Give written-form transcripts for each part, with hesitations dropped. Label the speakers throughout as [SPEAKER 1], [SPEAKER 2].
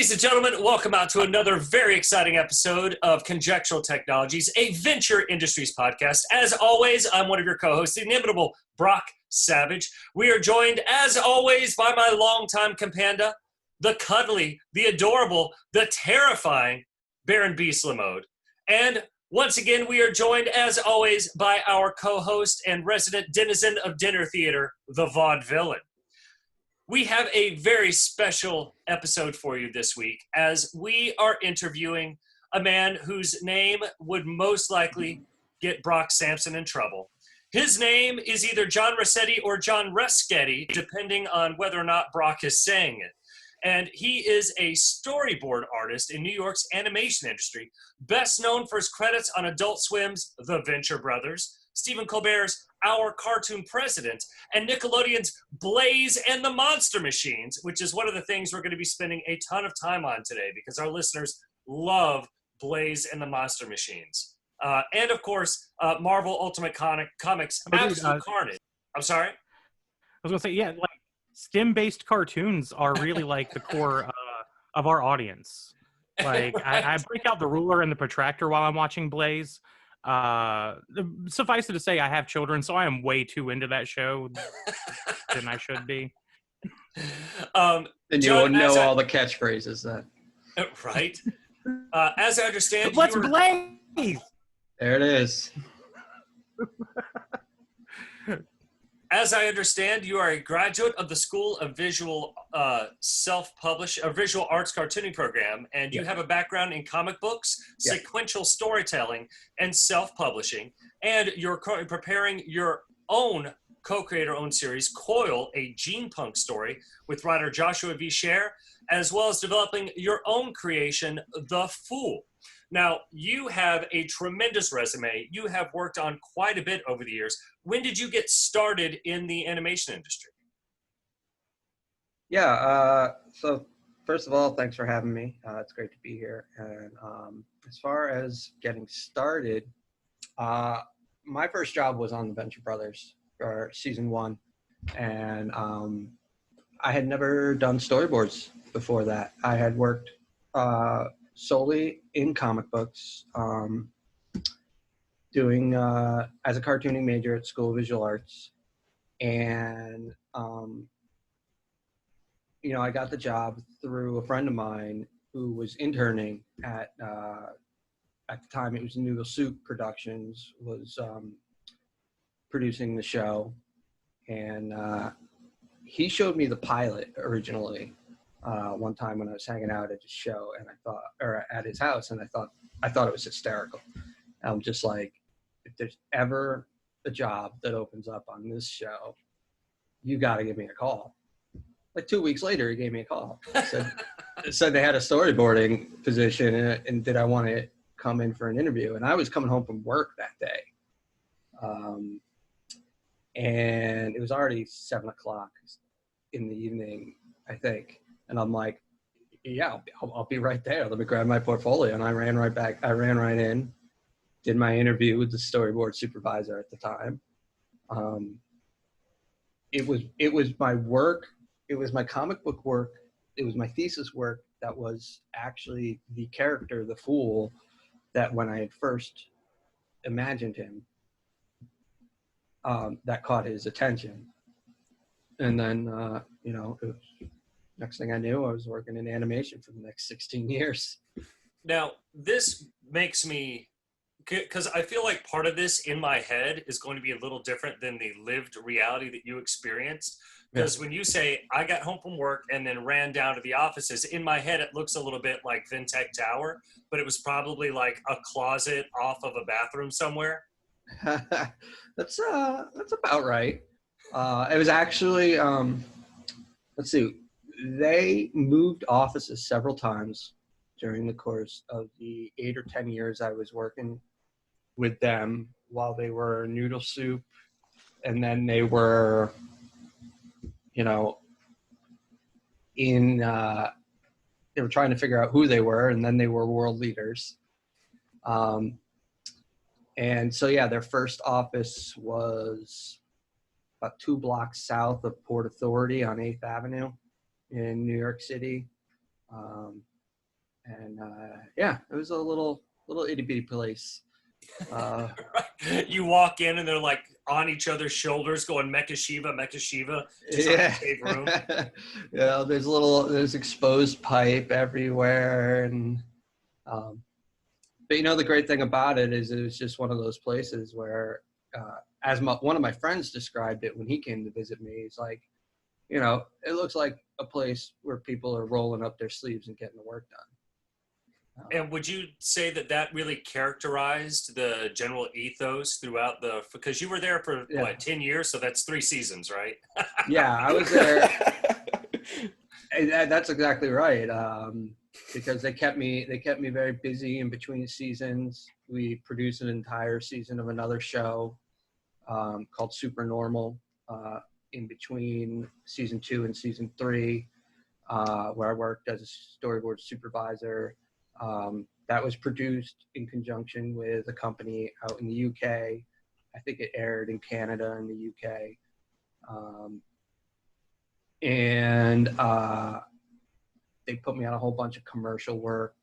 [SPEAKER 1] Ladies and gentlemen, welcome out to another very exciting episode of Conjectural Technologies, a venture industries podcast. As always, I'm one of your co-hosts, the inimitable Brock Savage. We are joined, as always, by my longtime companda, the cuddly, the adorable, the terrifying Baron Beast Lamode. And once again, we are joined, as always, by our co-host and resident denizen of dinner theater, the Vaudevillain. We have a very special episode for you this week as we are interviewing a man whose name would most likely get Brock Sampson in trouble. His name is either John Roscetti or John Roscetti, depending on whether or not Brock is saying it. And he is a storyboard artist in New York's animation industry, best known for his credits on Adult Swim's The Venture Brothers, Stephen Colbert's Our Cartoon President, and Nickelodeon's Blaze and the Monster Machines, which is one of the things we're going to be spending a ton of time on today because our listeners love Blaze and the Monster Machines. And of course, Marvel Ultimate Comics Absolute Carnage. I'm sorry?
[SPEAKER 2] I was going to say, yeah, like STEM-based cartoons are really like the core of our audience. Like I break out the ruler and the protractor while I'm watching Blaze. Suffice it to say, I have children, so I am way too into that show than I should be.
[SPEAKER 3] And you won't know all the catchphrases then.
[SPEAKER 1] Right. As I understand,
[SPEAKER 2] let's Blaze!
[SPEAKER 1] There it is. As I understand, you are a graduate of the School of Visual Visual Arts Cartooning Program, and you have a background in comic books, sequential storytelling, and self-publishing. And you're currently preparing your own co-creator-owned series, Coil, a Gene Punk story, with writer Joshua V. Scher, as well as developing your own creation, The Fool. Now, you have a tremendous resume. You have worked on quite a bit over the years. When did you get started in the animation industry?
[SPEAKER 3] Yeah, so first of all, thanks for having me. It's great to be here. And as far as getting started, my first job was on The Venture Brothers for season 1. And I had never done storyboards before that. I had worked solely in comic books, doing as a cartooning major at School of Visual Arts. And, I got the job through a friend of mine who was interning at the time it was Noodle Soup Productions, was producing the show. And he showed me the pilot originally. One time when I was hanging out at his show or at his house, and I thought it was hysterical. I'm just like, if there's ever a job that opens up on this show, you got to give me a call. Like 2 weeks later, he gave me a call. Said they had a storyboarding position, and did I want to come in for an interview? And I was coming home from work that day. And it was already 7:00 in the evening, I think. And I'm like, yeah, I'll be right there. Let me grab my portfolio. And I ran right back. I ran right in, did my interview with the storyboard supervisor at the time. It was my work. It was my comic book work. It was my thesis work that was actually the character, the Fool, that when I had first imagined him, that caught his attention. And then, it was, next thing I knew, I was working in animation for the next 16 years.
[SPEAKER 1] Now, this makes me, because I feel like part of this in my head is going to be a little different than the lived reality that you experienced. Because when you say, I got home from work and then ran down to the offices, in my head it looks a little bit like Vintech Tower, but it was probably like a closet off of a bathroom somewhere.
[SPEAKER 3] That's about right. It was actually, let's see, they moved offices several times during the course of the 8 or 10 years I was working with them while they were Noodle Soup. And then they were, they were trying to figure out who they were, and then they were world leaders. And so, yeah, their first office was about 2 blocks south of Port Authority on 8th Avenue in New York City. And yeah, it was a little itty bitty place.
[SPEAKER 1] You walk in and they're like on each other's shoulders going Mecha Shiva, just on
[SPEAKER 3] Yeah.
[SPEAKER 1] the same room.
[SPEAKER 3] Yeah, there's exposed pipe everywhere, and but the great thing about it is it was just one of those places where, as one of my friends described it when he came to visit me, he's like, it looks like a place where people are rolling up their sleeves and getting the work done.
[SPEAKER 1] And would you say that really characterized the general ethos throughout because you were there for 10 years, so that's 3 seasons, right?
[SPEAKER 3] Yeah, I was there. That's exactly right. Because they kept me very busy in between seasons. We produced an entire season of another show called Supernormal in between season 2 and season 3, where I worked as a storyboard supervisor. That was produced in conjunction with a company out in the UK. I think it aired in Canada and the UK. And they put me on a whole bunch of commercial work.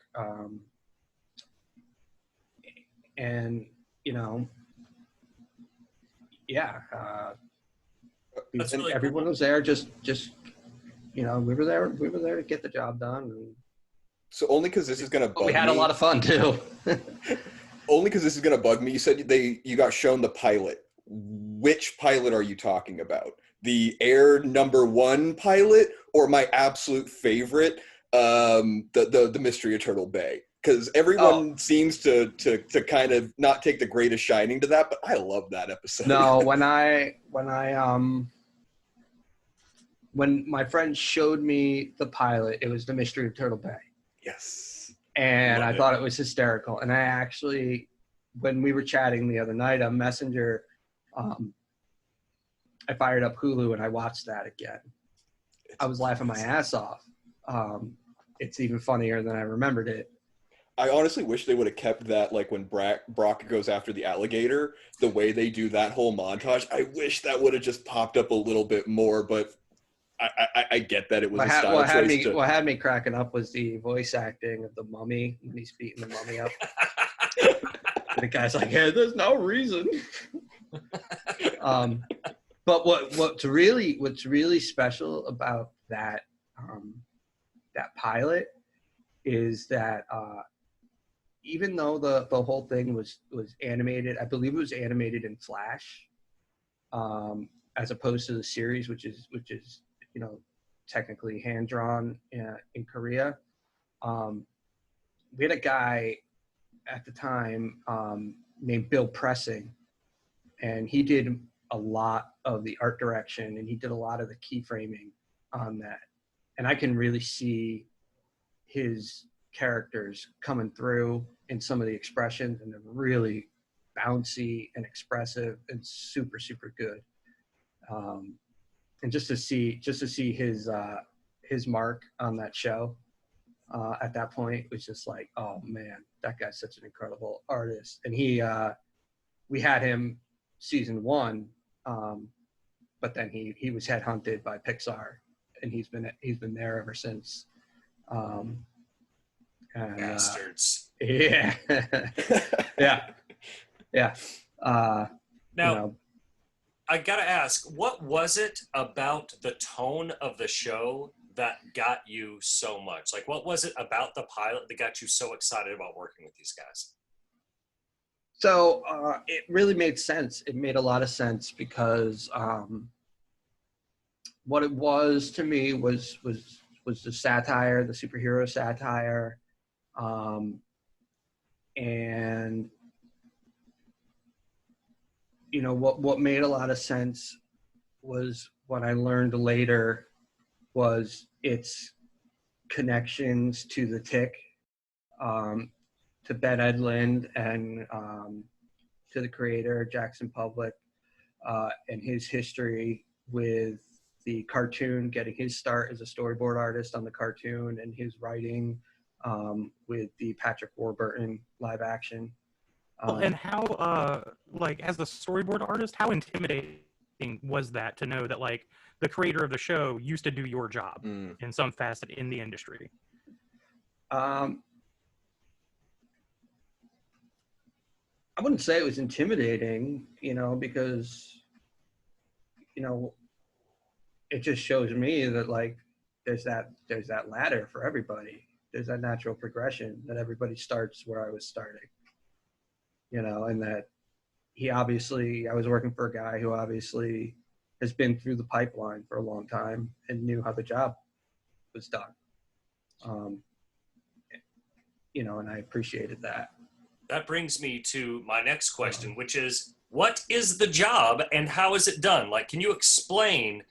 [SPEAKER 3] And, yeah.
[SPEAKER 1] Really
[SPEAKER 3] everyone
[SPEAKER 1] cool.
[SPEAKER 3] was there just we were there to get the job done. And
[SPEAKER 4] so only because this is going to bug me.
[SPEAKER 3] We had a lot of fun too.
[SPEAKER 4] Only because this is going to bug me. You said you got shown the pilot. Which pilot are you talking about? The Air #1 pilot, or my absolute favorite, the Mystery of Turtle Bay? Because everyone seems to kind of not take the greatest shining to that, but I love that episode.
[SPEAKER 3] No, when my friend showed me the pilot, it was the Mystery of Turtle Bay.
[SPEAKER 4] Yes.
[SPEAKER 3] And I thought it was hysterical. And I actually, when we were chatting the other night on Messenger, I fired up Hulu and I watched that again. I was laughing my ass off. It's even funnier than I remembered it.
[SPEAKER 4] I honestly wish they would have kept that, like when Brock goes after the alligator, the way they do that whole montage. I wish that would have just popped up a little bit more, but I get that it was a style choice.
[SPEAKER 3] What had me cracking up was the voice acting of the mummy when he's beating the mummy up. The guy's like, "Yeah, there's no reason." But what's really special about that pilot is that even though the whole thing was animated, I believe it was animated in Flash, as opposed to the series, which is technically hand drawn in Korea. We had a guy at the time named Bill Pressing, and he did a lot of the art direction and he did a lot of the keyframing on that. And I can really see his characters coming through in some of the expressions, and they're really bouncy and expressive and super, super good. And just to see his mark on that show at that point was just like, oh man, that guy's such an incredible artist. And we had him season 1, but then he was headhunted by Pixar, and he's been there ever since.
[SPEAKER 1] Bastards.
[SPEAKER 3] Yeah. Yeah.
[SPEAKER 1] Now, I gotta ask, what was it about the tone of the show that got you so much? Like, what was it about the pilot that got you so excited about working with these guys?
[SPEAKER 3] So it really made sense. It made a lot of sense because what it was to me was the satire, the superhero satire, and what made a lot of sense was what I learned later was its connections to the Tick, to Ben Edlund, and to the creator, Jackson Public, and his history with the cartoon, getting his start as a storyboard artist on the cartoon, and his writing with the Patrick Warburton live action.
[SPEAKER 2] And how, as the storyboard artist, how intimidating was that to know that, the creator of the show used to do your job in some facet in the industry?
[SPEAKER 3] I wouldn't say it was intimidating, because, it just shows me that like there's that ladder for everybody. There's that natural progression that everybody starts where I was starting, and that I was working for a guy who obviously has been through the pipeline for a long time and knew how the job was done. And I appreciated that.
[SPEAKER 1] That brings me to my next question, which is, what is the job and how is it done? Like, can you explain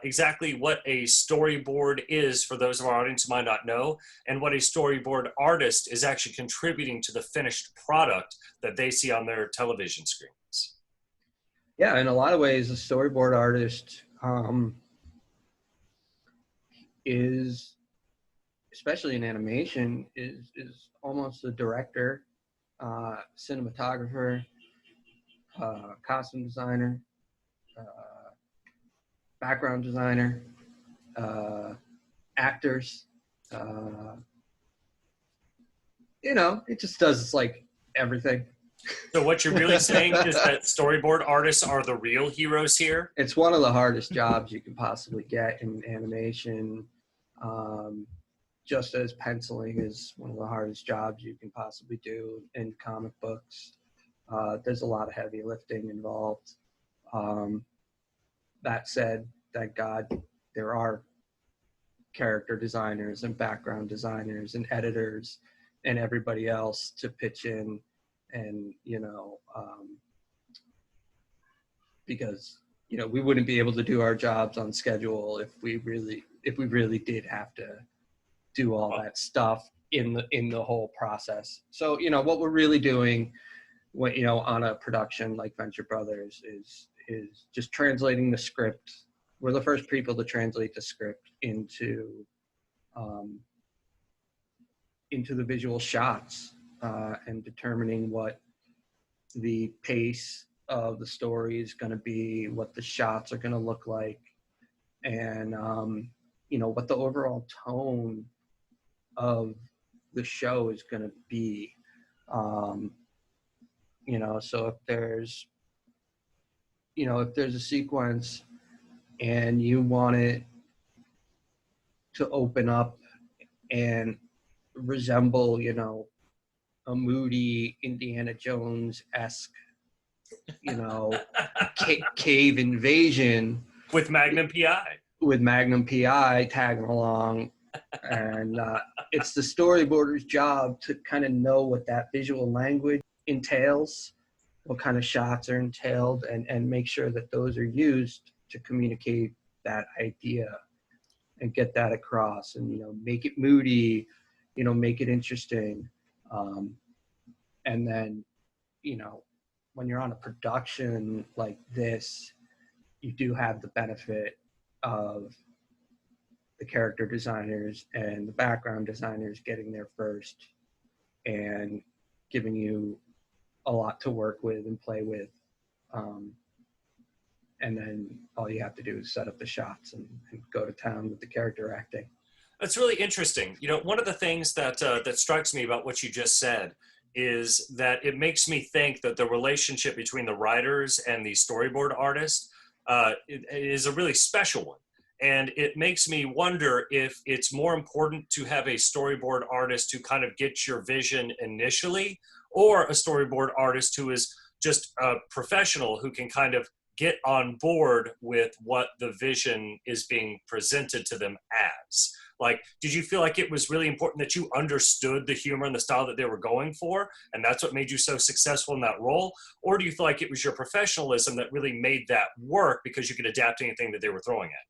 [SPEAKER 1] exactly what a storyboard is for those of our audience who might not know, and what a storyboard artist is actually contributing to the finished product that they see on their television screens?
[SPEAKER 3] Yeah, in a lot of ways, a storyboard artist is, especially in animation, is almost a director, cinematographer, costume designer, background designer, actors. It just does like everything.
[SPEAKER 1] So what you're really saying is that storyboard artists are the real heroes here?
[SPEAKER 3] It's one of the hardest jobs you can possibly get in animation. Just as penciling is one of the hardest jobs you can possibly do in comic books. There's a lot of heavy lifting involved. That said, thank God there are character designers and background designers and editors and everybody else to pitch in, and because we wouldn't be able to do our jobs on schedule if we really did have to do all that stuff in the whole process. So what we're really doing on a production like Venture Brothers is just translating the script. We're the first people to translate the script into the visual shots, and determining what the pace of the story is going to be, what the shots are going to look like, and what the overall tone of the show is going to be. So if there's a sequence and you want it to open up and resemble, a moody Indiana Jones-esque, cave invasion
[SPEAKER 1] With Magnum PI
[SPEAKER 3] tagging along. And it's the storyboarder's job to kind of know what that visual language entails, what kind of shots are entailed, and make sure that those are used to communicate that idea and get that across, and make it moody, make it interesting. And then when you're on a production like this, you do have the benefit of the character designers and the background designers getting there first and giving you a lot to work with and play with. And then all you have to do is set up the shots and go to town with the character acting.
[SPEAKER 1] That's really interesting. One of the things that strikes me about what you just said is that it makes me think that the relationship between the writers and the storyboard artist is a really special one. And it makes me wonder if it's more important to have a storyboard artist who kind of gets your vision initially, or a storyboard artist who is just a professional who can kind of get on board with what the vision is being presented to them as. Like, did you feel like it was really important that you understood the humor and the style that they were going for, and that's what made you so successful in that role? Or do you feel like it was your professionalism that really made that work because you could adapt to anything that they were throwing at?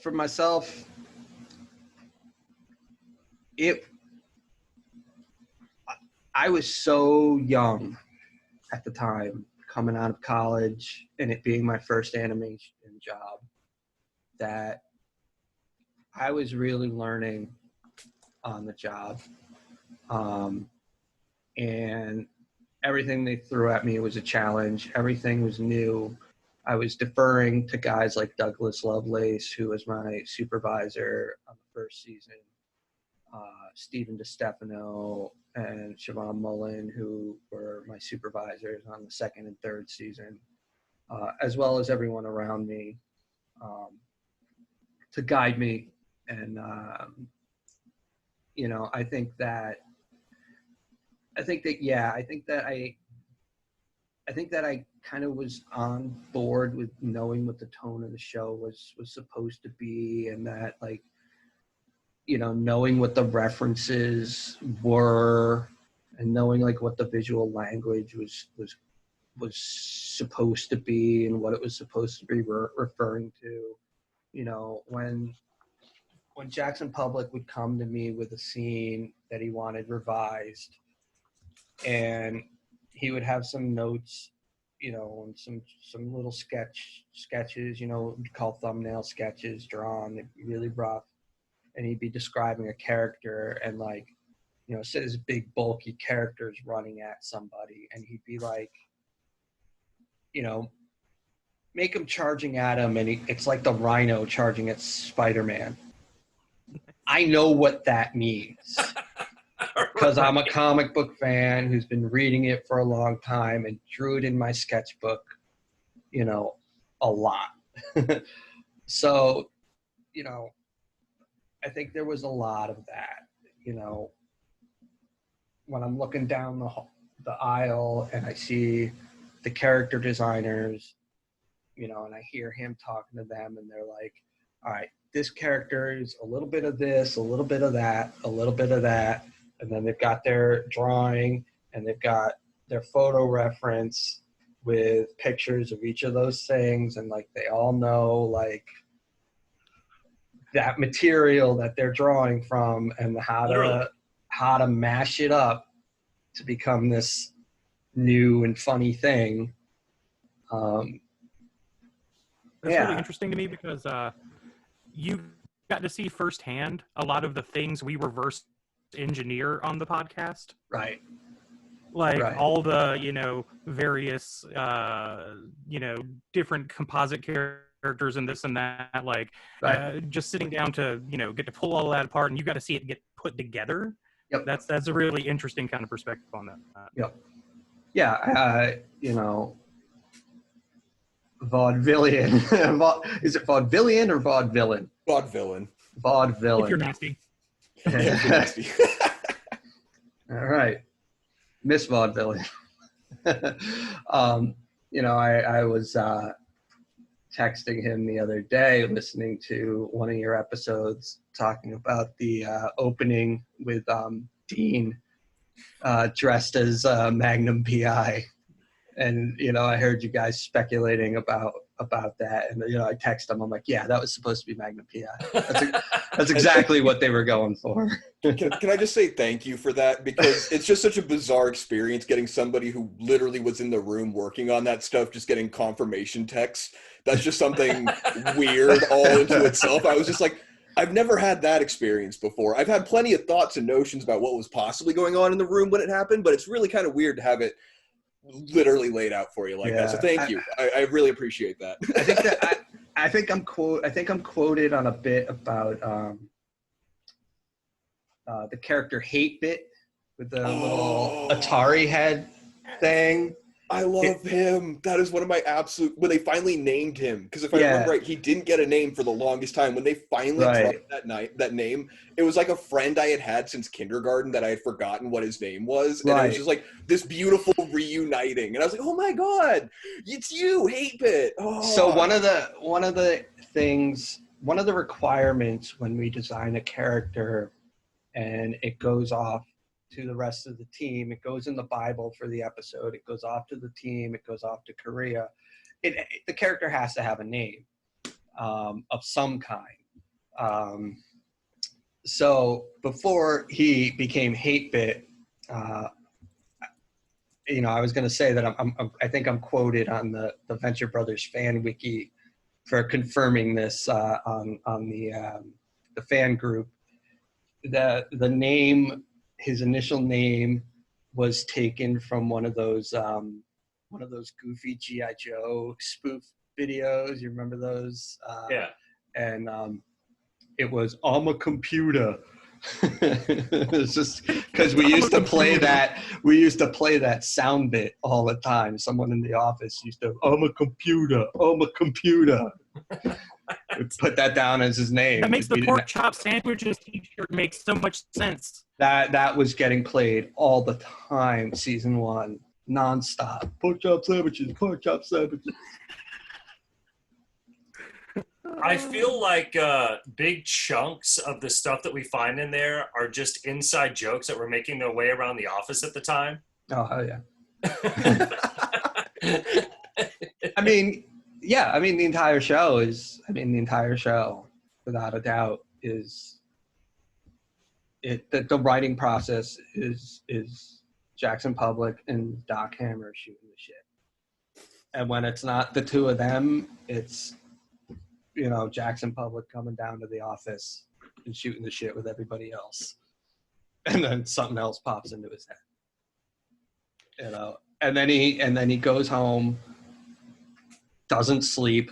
[SPEAKER 3] For myself, I was so young at the time, coming out of college, and it being my first animation job, that I was really learning on the job. And everything they threw at me was a challenge. Everything was new. I was deferring to guys like Douglas Lovelace, who was my supervisor on the first season, Stephen DiStefano and Siobhan Mullen, who were my supervisors on the second and third season, as well as everyone around me, to guide me. And, you know, I think that I kind of was on board with knowing what the tone of the show was supposed to be, and that, like, you know, knowing what the references were, and knowing like what the visual language was supposed to be, and what it was supposed to be referring to. You know, when Jackson Public would come to me with a scene that he wanted revised, and he would have some notes, you know, and some little sketches, you know, we'd call thumbnail sketches, drawn really rough, and he'd be describing a character, and, like, you know, say this big bulky character's running at somebody, and he'd be like, you know, make him charging at him, and it's like the Rhino charging at Spider-Man. I know what that means, because I'm a comic book fan who's been reading it for a long time and drew it in my sketchbook, you know, a lot. So, you know, I think there was a lot of that, you know, when I'm looking down the aisle and I see the character designers, you know, and I hear him talking to them, and they're like, all right, this character is a little bit of this, a little bit of that, a little bit of that. And then they've got their drawing, and they've got their photo reference with pictures of each of those things. And, like, they all know, like, that material that they're drawing from, and how to mash it up to become this new and funny thing.
[SPEAKER 2] That's really interesting to me, because you got to see firsthand a lot of the things we reverse engineer on the podcast.
[SPEAKER 3] Right.
[SPEAKER 2] Like,
[SPEAKER 3] right.
[SPEAKER 2] all the, you know, various, you know, different composite characters and this and that, like,
[SPEAKER 3] right.
[SPEAKER 2] Just sitting down to, you know, get to pull all that apart, and you got to see it get put together.
[SPEAKER 3] Yep.
[SPEAKER 2] That's a really interesting kind of perspective on that.
[SPEAKER 3] Yep. Yeah. You know, vaudevillian. Is it vaudevillian or vaudevillain?
[SPEAKER 4] Vaudevillain.
[SPEAKER 3] Vaudevillain.
[SPEAKER 2] If you're nasty.
[SPEAKER 4] If you're nasty.
[SPEAKER 3] All right. Miss Vaudevillian. You know, I was texting him the other day, listening to one of your episodes, talking about the opening with Dean dressed as Magnum PI. And, you know, I heard you guys speculating about that. And, you know, I text them. I'm like, yeah, that was supposed to be Magnum PI. That's exactly what they were going for.
[SPEAKER 4] Can I just say thank you for that? Because it's just such a bizarre experience getting somebody who literally was in the room working on that stuff, just getting confirmation texts. That's just something weird all into itself. I was just like, I've never had that experience before. I've had plenty of thoughts and notions about what was possibly going on in the room when it happened, but it's really kind of weird to have it literally laid out for you like that. So thank you. I really appreciate that.
[SPEAKER 3] I think I'm quoted on a bit about the character Hate Bit with the little Atari head thing.
[SPEAKER 4] I love him. That is one of my absolute, when they finally named him, because if I remember right, he didn't get a name for the longest time. When they finally dropped that name, it was like a friend I had since kindergarten that I had forgotten what his name was. And it was just like this beautiful reuniting. And I was like, oh my God, it's you, Hate Bit. Oh.
[SPEAKER 3] So one of the requirements when we design a character and it goes off to the rest of the team, it goes in the Bible for the episode, it goes off to the team, it goes off to Korea, the character has to have a name of some kind. So before he became Hate Bit, you know, I was going to say that I think I'm quoted on the Venture Brothers fan wiki for confirming this on the fan group. The name, his initial name, was taken from one of those goofy G.I. Joe spoof videos. You remember those?
[SPEAKER 1] Yeah.
[SPEAKER 3] And it was I'm a computer. It's just because we used to play that sound bit all the time. Someone in the office used to, I'm a computer. We'd put that down as his name.
[SPEAKER 2] That makes the pork chop sandwiches t-shirt make so much sense.
[SPEAKER 3] That was getting played all the time, season 1, nonstop. Pork chop sandwiches.
[SPEAKER 1] I feel like big chunks of the stuff that we find in there are just inside jokes that were making their way around the office at the time.
[SPEAKER 3] Oh, hell yeah. I mean, the entire show, without a doubt, is the writing process is Jackson Public and Doc Hammer shooting the shit. And when it's not the two of them, it's, Jackson Public coming down to the office and shooting the shit with everybody else. And then something else pops into his head. And then he goes home, doesn't sleep,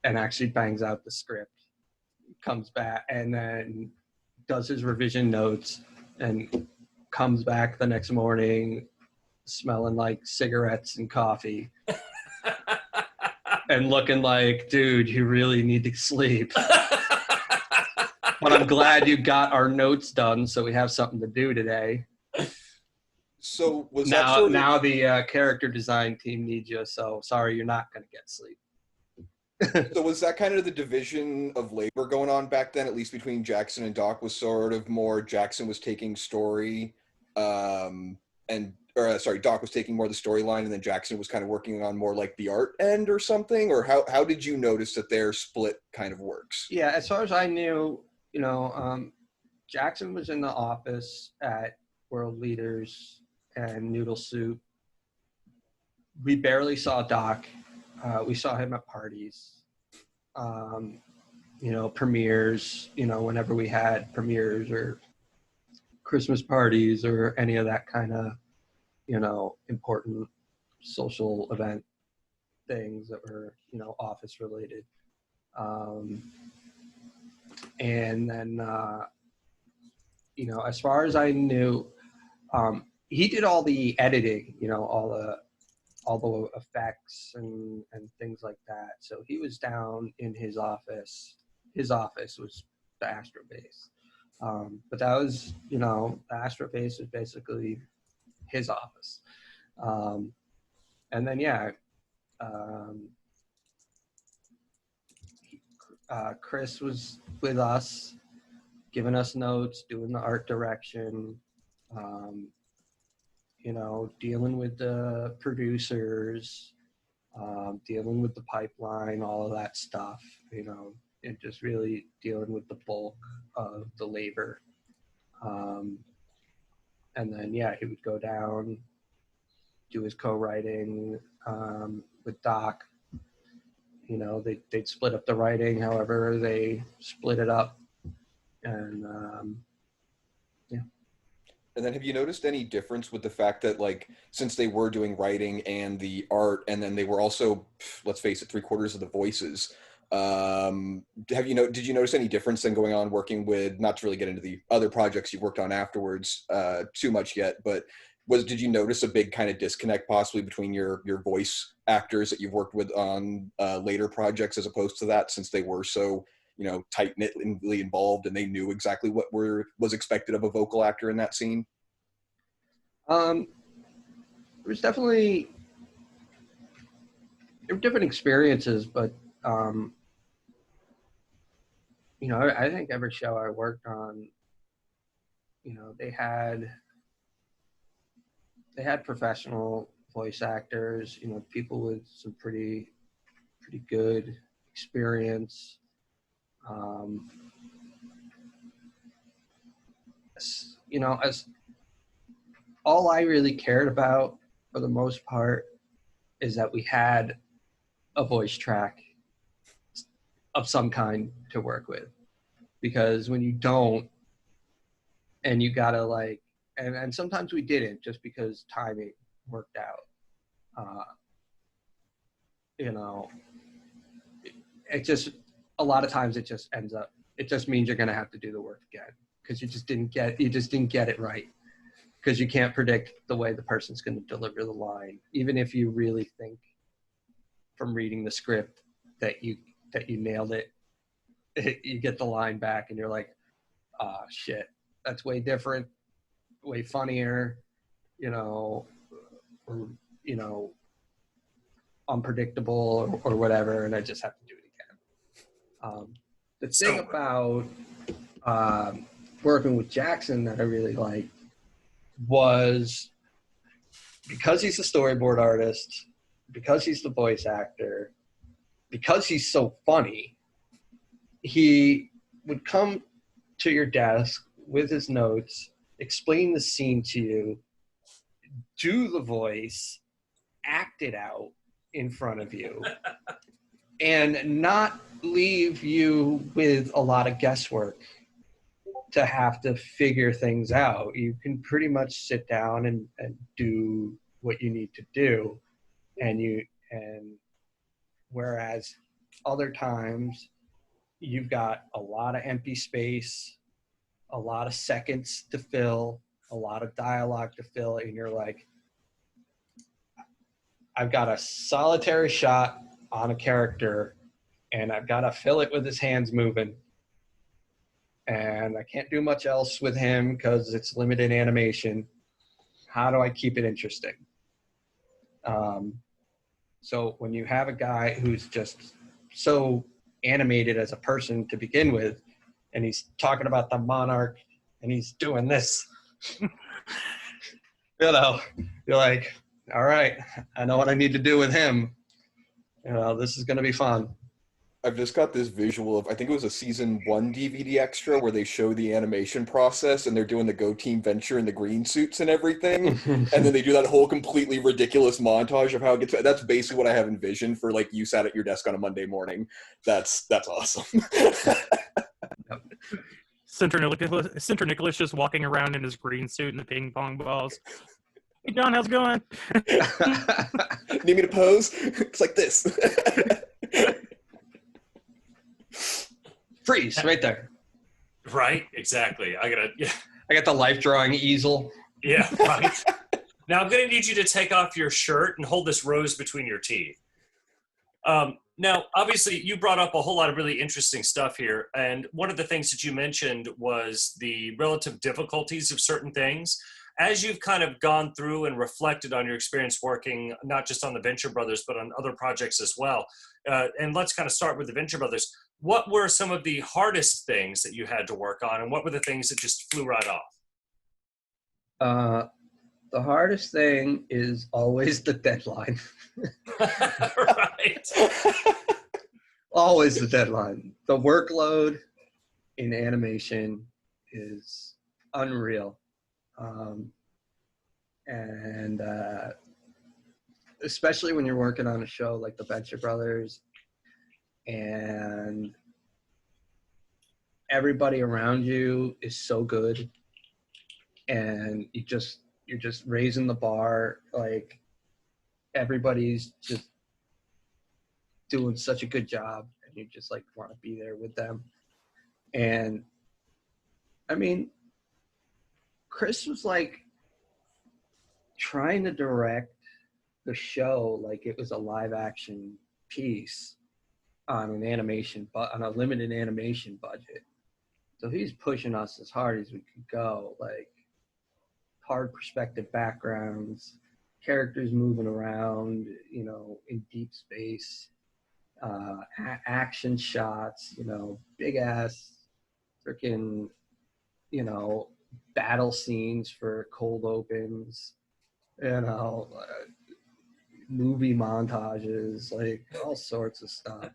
[SPEAKER 3] and actually bangs out the script, comes back, and then does his revision notes, and comes back the next morning smelling like cigarettes and coffee and looking like, dude, you really need to sleep. But I'm glad you got our notes done so we have something to do today.
[SPEAKER 4] So was
[SPEAKER 3] now the character design team needs you, so sorry, you're not going to get sleep.
[SPEAKER 4] So was that kind of the division of labor going on back then, at least between Jackson and Doc? Was sort of more Jackson was taking story, Doc was taking more of the storyline, and then Jackson was kind of working on more like the art end or something? Or how did you notice that their split kind of works?
[SPEAKER 3] Yeah, as far as I knew, Jackson was in the office at World Leaders and Noodle Soup. We barely saw Doc. We saw him at parties, premieres, whenever we had premieres or Christmas parties or any of that kind of, important social event things that were, office related. And then, as far as I knew, he did all the editing, all the effects and things like that. So he was down in his office. His office was the Astro base. But that was, the Astro base was basically his office. And then, Chris was with us, giving us notes, doing the art direction, dealing with the producers, dealing with the pipeline, all of that stuff, and just really dealing with the bulk of the labor. And then, he would go down, do his co-writing with Doc. They'd split up the writing however they split it up. And,
[SPEAKER 4] And then have you noticed any difference with the fact that, like, since they were doing writing and the art, and then they were also, let's face it, 3/4 of the voices, did you notice any difference then going on working with, not to really get into the other projects you've worked on afterwards too much yet, but did you notice a big kind of disconnect possibly between your voice actors that you've worked with on later projects as opposed to that, since they were so tight-knitly involved and they knew exactly what was expected of a vocal actor in that scene?
[SPEAKER 3] There was definitely, there were different experiences, but I think every show I worked on, they had professional voice actors, people with some pretty good experience. As all I really cared about for the most part is that we had a voice track of some kind to work with, because when you don't, and you gotta and sometimes we didn't just because timing worked out, it just, a lot of times it just ends up, it just means you're going to have to do the work again because you just didn't get it right, because you can't predict the way the person's going to deliver the line. Even if you really think from reading the script that you nailed it, you get the line back and you're like, ah, shit, that's way different, way funnier, or, unpredictable or whatever, and I just have to do it again. The thing about working with Jackson that I really liked was, because he's the storyboard artist, because he's the voice actor, because he's so funny, he would come to your desk with his notes, explain the scene to you, do the voice, act it out in front of you, and not leave you with a lot of guesswork to have to figure things out. You can pretty much sit down and do what you need to do. And whereas other times you've got a lot of empty space, a lot of seconds to fill, a lot of dialogue to fill, and you're like, I've got a solitary shot on a character and I've got to fill it with his hands moving. And I can't do much else with him because it's limited animation. How do I keep it interesting? So when you have a guy who's just so animated as a person to begin with, and he's talking about the monarch and he's doing this, you're like, all right, I know what I need to do with him. This is going to be fun.
[SPEAKER 4] I've just got this visual of, I think it was a season 1 DVD extra where they show the animation process and they're doing the Go Team Venture in the green suits and everything. And then they do that whole completely ridiculous montage of how it gets, that's basically what I have envisioned for like you sat at your desk on a Monday morning. That's awesome.
[SPEAKER 2] Center Nicholas just walking around in his green suit and the ping pong balls. Hey John, how's it going?
[SPEAKER 4] Need me to pose? It's like this.
[SPEAKER 3] Freeze right there.
[SPEAKER 1] Right, exactly. I
[SPEAKER 3] got the life drawing easel.
[SPEAKER 1] Yeah, right. Now I'm going to need you to take off your shirt and hold this rose between your teeth. Now, obviously, you brought up a whole lot of really interesting stuff here, and one of the things that you mentioned was the relative difficulties of certain things. As you've kind of gone through and reflected on your experience working not just on the Venture Brothers, but on other projects as well, and let's kind of start with the Venture Brothers. What were some of the hardest things that you had to work on, and what were the things that just flew right off?
[SPEAKER 3] The hardest thing is always the deadline.
[SPEAKER 1] Right.
[SPEAKER 3] Always the deadline. The workload in animation is unreal. And especially when you're working on a show like the Venture Brothers and everybody around you is so good and you're just raising the bar, like everybody's just doing such a good job and you just like want to be there with them. And I mean, Chris was like trying to direct the show like it was a live action piece on an animation, but on a limited animation budget. So he's pushing us as hard as we could go, like hard perspective backgrounds, characters moving around, in deep space, action shots, big ass freaking, battle scenes for cold opens, movie montages, like all sorts of stuff.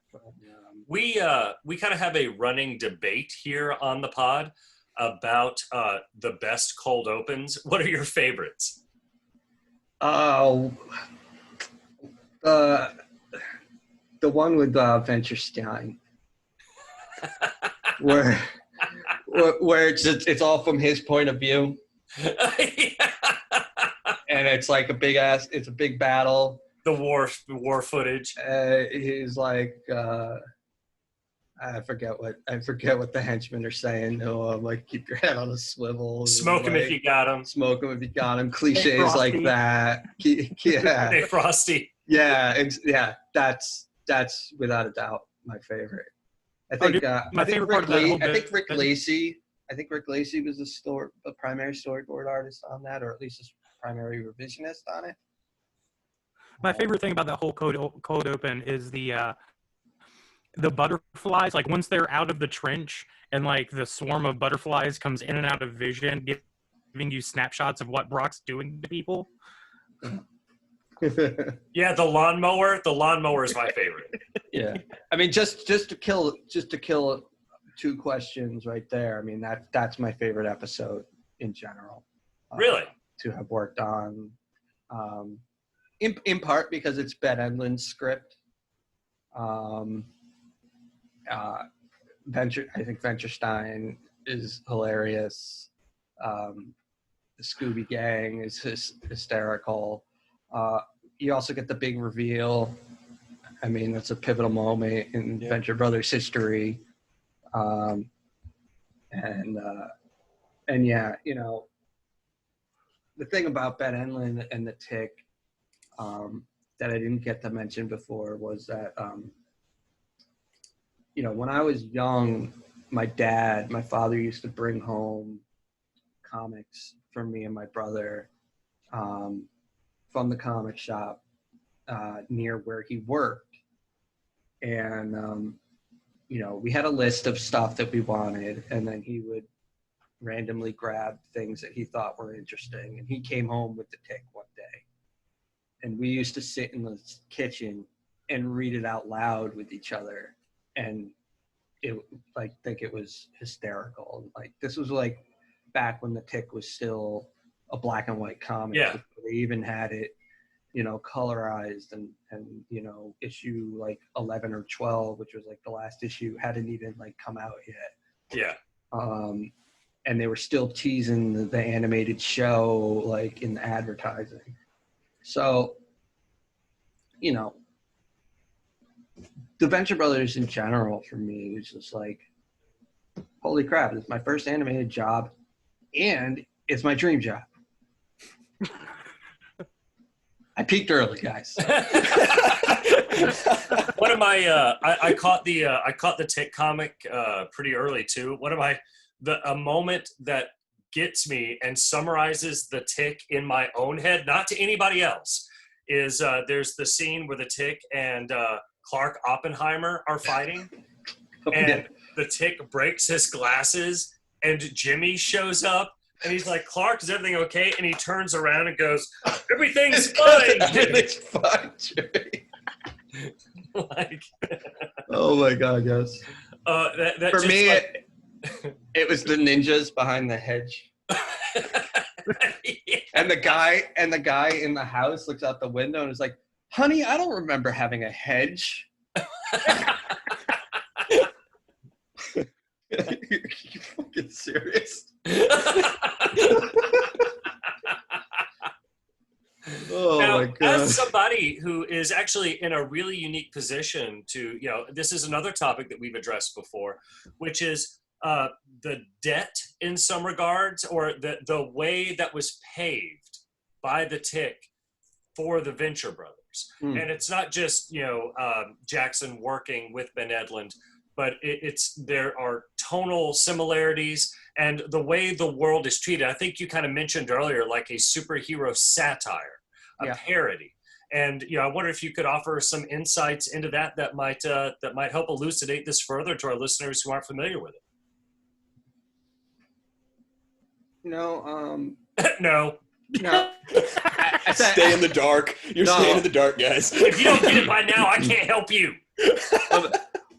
[SPEAKER 1] We kind of have a running debate here on the pod about the best cold opens. What are your favorites?
[SPEAKER 3] Oh, the one with Venture Stein, where it's all from his point of view.
[SPEAKER 1] Yeah.
[SPEAKER 3] And it's like it's a big battle.
[SPEAKER 1] The war footage.
[SPEAKER 3] He's like, I forget what the henchmen are saying. Oh, like keep your head on a swivel.
[SPEAKER 1] Smoke him if you got him.
[SPEAKER 3] Smoke him if you got him. Cliches like that. Yeah.
[SPEAKER 1] Hey, Frosty.
[SPEAKER 3] Yeah. That's without a doubt my favorite. I think Rick Lacey. I think Rick Lacey was the primary storyboard artist on that, or at least a primary revisionist on it.
[SPEAKER 2] My favorite thing about that whole cold open is the butterflies. Like once they're out of the trench and like the swarm of butterflies comes in and out of vision, giving you snapshots of what Brock's doing to people.
[SPEAKER 1] Yeah, the lawnmower. The lawnmower is my favorite.
[SPEAKER 3] Yeah, I mean, just to kill 2 questions right there. I mean, that's my favorite episode in general.
[SPEAKER 1] Really? To
[SPEAKER 3] have worked on, in part because it's Ben Edlund's script. I think Venturstein is hilarious. The Scooby Gang is hysterical. You also get the big reveal. I mean, it's a pivotal moment in Venture Brothers history. And yeah, you know, the thing about Ben Edlund and the Tick that I didn't get to mention before was that, you know, when I was young, my father used to bring home comics for me and my brother from the comic shop near where he worked. And, you know, we had a list of stuff that we wanted, and then he would randomly grab things that he thought were interesting. And he came home with the Tick one day. And we used to sit in the kitchen and read it out loud with each other. And think it was hysterical. Like, this was like back when the Tick was still a black and white comic.
[SPEAKER 1] Yeah.
[SPEAKER 3] They even had it, you know, colorized, and you know, issue like 11 or 12, which was like the last issue, hadn't even like come out yet.
[SPEAKER 1] Yeah.
[SPEAKER 3] And they were still teasing the animated show like in the advertising. So, you know, the Venture Brothers in general for me was just like, holy crap, it's my first animated job and it's my dream job. I peaked early, guys.
[SPEAKER 1] One of my I caught the Tick comic pretty early too. A moment that gets me and summarizes the Tick in my own head, not to anybody else, is there's the scene where the Tick and Clark Oppenheimer are fighting, and the Tick breaks his glasses, and Jimmy shows up, and he's like, "Clark, is everything okay?" And he turns around and goes, "Everything's fine,
[SPEAKER 3] Everything's fine, Jimmy."
[SPEAKER 1] Like,
[SPEAKER 3] oh my God, yes.
[SPEAKER 1] That
[SPEAKER 3] for me,
[SPEAKER 1] like,
[SPEAKER 3] it was the ninjas behind the hedge.
[SPEAKER 1] Yeah.
[SPEAKER 3] And the guy in the house looks out the window and is like, "Honey, I don't remember having a hedge." You fucking serious? Oh
[SPEAKER 1] now,
[SPEAKER 3] my God.
[SPEAKER 1] as somebody who is actually in a really unique position to, you know, this is another topic that we've addressed before, which is the debt in some regards, or the way that was paved by the Tick for the Venture Brothers. And it's not just, you know, Jackson working with Ben Edlund, but there are tonal similarities and the way the world is treated. I think you kind of mentioned earlier, like a superhero satire, a parody. And, you know, I wonder if you could offer some insights into that might help elucidate this further to our listeners who aren't familiar with it.
[SPEAKER 3] No.
[SPEAKER 1] No.
[SPEAKER 4] Stay in the dark. You're staying in the dark, guys.
[SPEAKER 1] If you don't get it by now, I can't help you.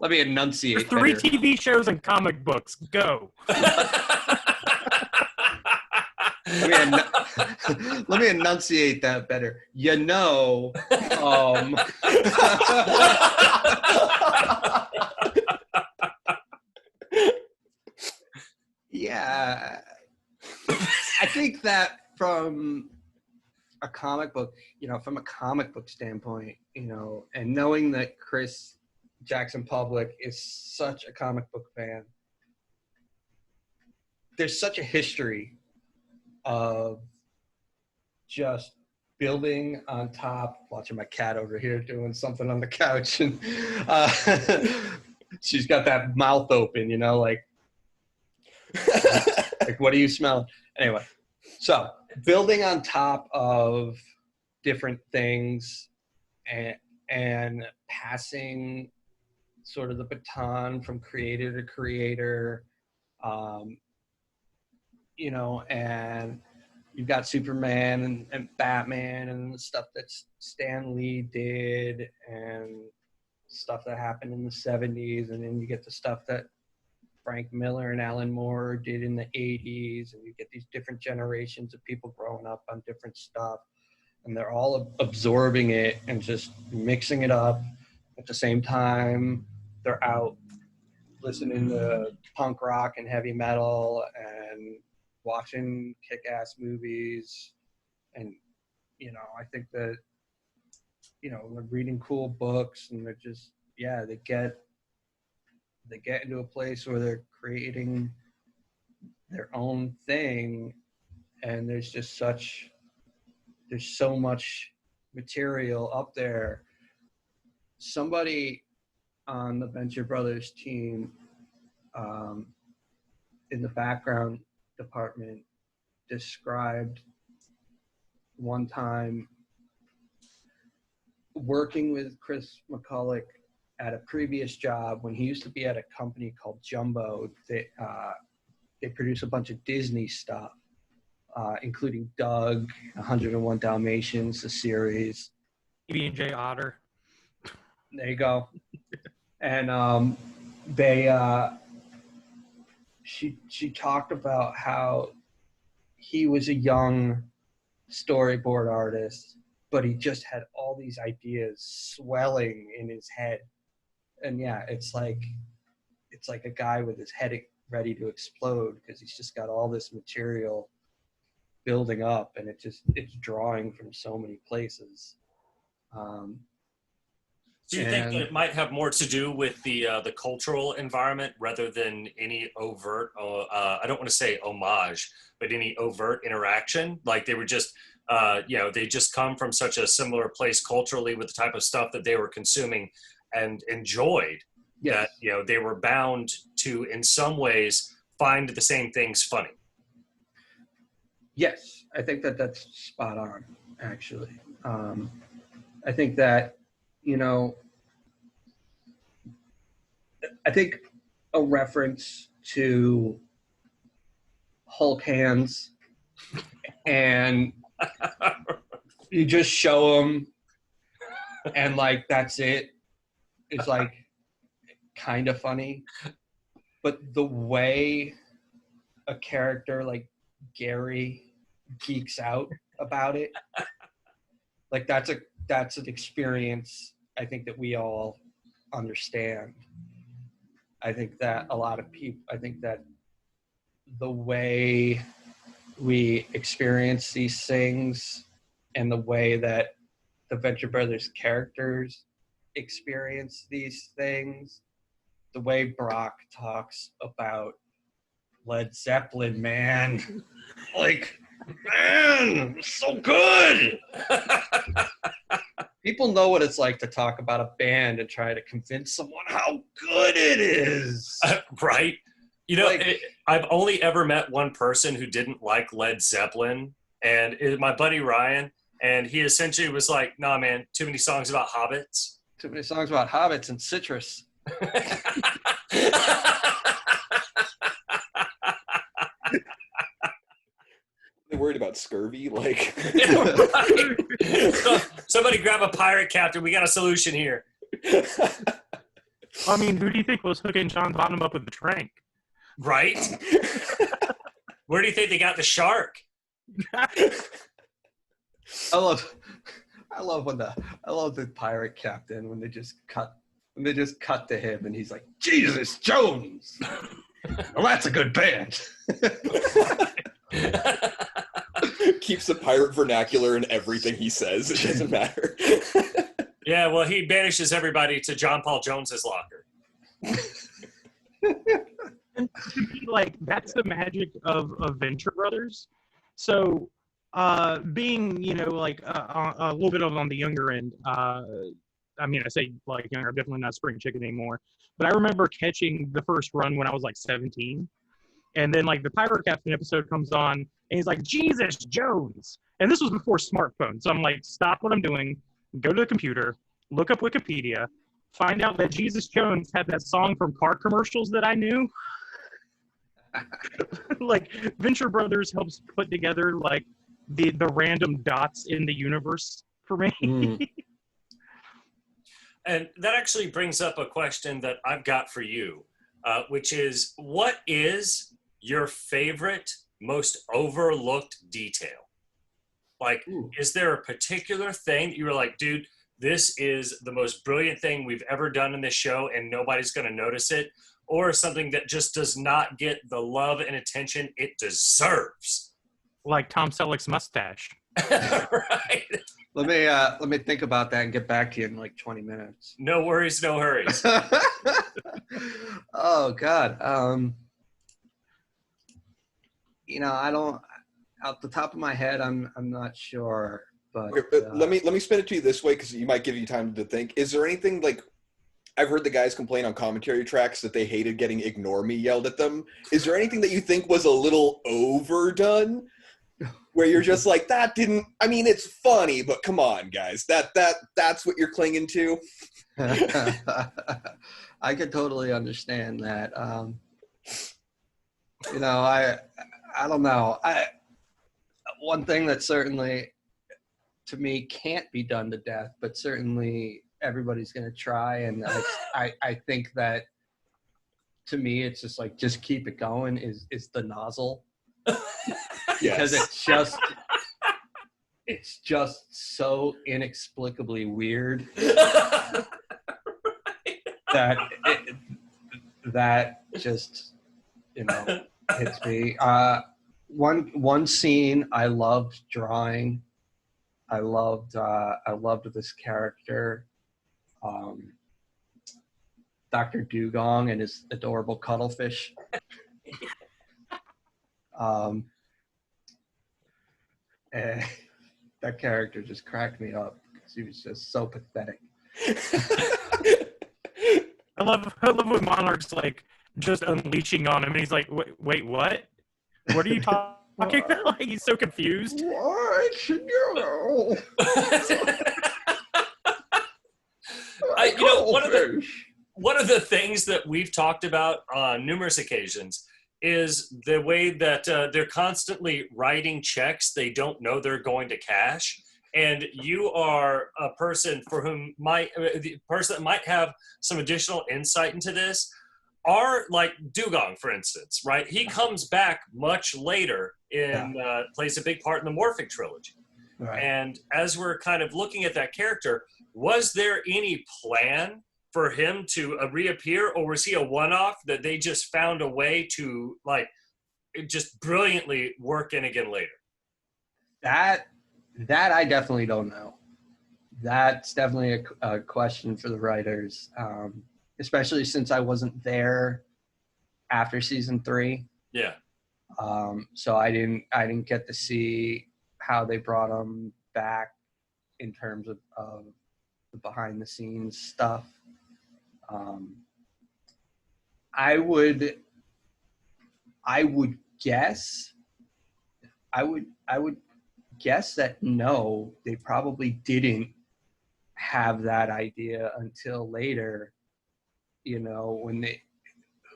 [SPEAKER 3] Let me enunciate.
[SPEAKER 2] There's 3 TV shows and comic books. Go.
[SPEAKER 3] Let me enunciate that better. You know, yeah, I think that from a comic book, you know, from a comic book standpoint, you know, and knowing that Chris Jackson Public is such a comic book fan. There's such a history of just building on top. Watching my cat over here doing something on the couch, and she's got that mouth open, you know, like what do you smell? Anyway, so building on top of different things and passing sort of the baton from creator to creator, you know, and you've got Superman and Batman and the stuff that Stan Lee did and stuff that happened in the 70s, and then you get the stuff that Frank Miller and Alan Moore did in the 80s, and you get these different generations of people growing up on different stuff, and they're all absorbing it and just mixing it up. At the same time, they're out listening to punk rock and heavy metal and watching kick-ass movies. And, you know, I think that, you know, they're reading cool books, and they're just, yeah, they get into a place where they're creating their own thing, and there's so much material up there. Somebody on the Venture Brothers team, in the background department, described one time working with Chris McCulloch at a previous job when he used to be at a company called Jumbo. They produce a bunch of Disney stuff, including Doug, 101 Dalmatians, the series.
[SPEAKER 2] PB&J Otter.
[SPEAKER 3] There you go. And she talked about how he was a young storyboard artist, but he just had all these ideas swelling in his head. And yeah, it's like a guy with his head ready to explode, because he's just got all this material building up, and it's drawing from so many places.
[SPEAKER 1] Do you think that it might have more to do with the cultural environment rather than any overt, I don't want to say homage, but any overt interaction? Like they were just, they just come from such a similar place culturally with the type of stuff that they were consuming and enjoyed. Yes. That, they were bound to, in some ways, find the same things funny.
[SPEAKER 3] Yes, I think that's spot on, actually. I think that, I think a reference to Hulk hands, and you just show them, and like that's it. It's like kind of funny, but the way a character like Gary geeks out about it, like that's an experience I think that we all understand. I think that a lot of people, I think that the way we experience these things and the way that the Venture Brothers characters experience these things, the way Brock talks about Led Zeppelin, man, like, man, so good. People know what it's like to talk about a band and try to convince someone how good it is.
[SPEAKER 1] Right. I've only ever met one person who didn't like Led Zeppelin, and it was my buddy Ryan, and he essentially was like, nah, man, too many songs about hobbits.
[SPEAKER 3] Too many songs about hobbits and citrus.
[SPEAKER 4] They're worried about scurvy, like.
[SPEAKER 1] Right. Somebody grab a pirate captain. We got a solution here.
[SPEAKER 2] I mean, who do you think was hooking John Bonham up with the trank?
[SPEAKER 1] Right. Where do you think they got the shark?
[SPEAKER 3] I love the pirate captain when they just cut to him and he's like, Jesus Jones. Well, that's a good band.
[SPEAKER 4] Keeps the pirate vernacular in everything he says. It doesn't matter.
[SPEAKER 1] Yeah, well, he banishes everybody to John Paul Jones's locker.
[SPEAKER 2] And to me, like, that's the magic of Venture Brothers. So, being, you know, like a little bit on the younger end, I mean, I say like younger, I'm definitely not spring chicken anymore. But I remember catching the first run when I was like 17. And then like the Pirate Captain episode comes on and he's like, Jesus Jones. And this was before smartphones. So I'm like, stop what I'm doing, go to the computer, look up Wikipedia, find out that Jesus Jones had that song from car commercials that I knew. Like Venture Brothers helps put together like the random dots in the universe for me.
[SPEAKER 1] And that actually brings up a question that I've got for you, which is, what is your favorite, most overlooked detail? Like, is there a particular thing that you were like, dude, this is the most brilliant thing we've ever done in this show and nobody's going to notice it? Or something that just does not get the love and attention it deserves?
[SPEAKER 2] Like Tom Selleck's mustache.
[SPEAKER 1] Right.
[SPEAKER 3] Let me think about that and get back to you in like 20 minutes.
[SPEAKER 1] No worries, no hurries.
[SPEAKER 3] Oh God. You know, I don't, out the top of my head, I'm not sure, but
[SPEAKER 4] let me spin it to you this way, because you might give you time to think. Is there anything, like, I've heard the guys complain on commentary tracks that they hated getting "Ignore Me" yelled at them. Is there anything that you think was a little overdone, where you're just like, that didn't, I mean, it's funny, but come on, guys, that's what you're clinging to?
[SPEAKER 3] I could totally understand that. You know, I don't know. One thing that certainly, to me, can't be done to death, but certainly everybody's going to try. And I think that, to me, it's just like, just keep it going is the nozzle. Because it's just so inexplicably weird that just, you know, hits me. One scene I loved drawing. I loved this character, Dr. Dugong and his adorable cuttlefish. And that character just cracked me up because he was just so pathetic.
[SPEAKER 2] I love when Monarch's like just unleashing on him, and he's like, "Wait, what? What are you talking about?" Like he's so confused.
[SPEAKER 3] What should you know?
[SPEAKER 1] You know, one of the things that we've talked about on numerous occasions is the way that they're constantly writing checks they don't know they're going to cash. And you are a person for whom the person that might have some additional insight into this are like Dugong, for instance, right? He comes back much later in plays a big part in the Morphic trilogy. Right. And as we're kind of looking at that character, was there any plan for him to reappear, or was he a one-off that they just found a way to like just brilliantly work in again later?
[SPEAKER 3] That I definitely don't know. That's definitely a question for the writers, especially since I wasn't there after season 3.
[SPEAKER 1] Yeah.
[SPEAKER 3] So I didn't get to see how they brought him back in terms of the behind the scenes stuff. I would guess that no, they probably didn't have that idea until later. You know, when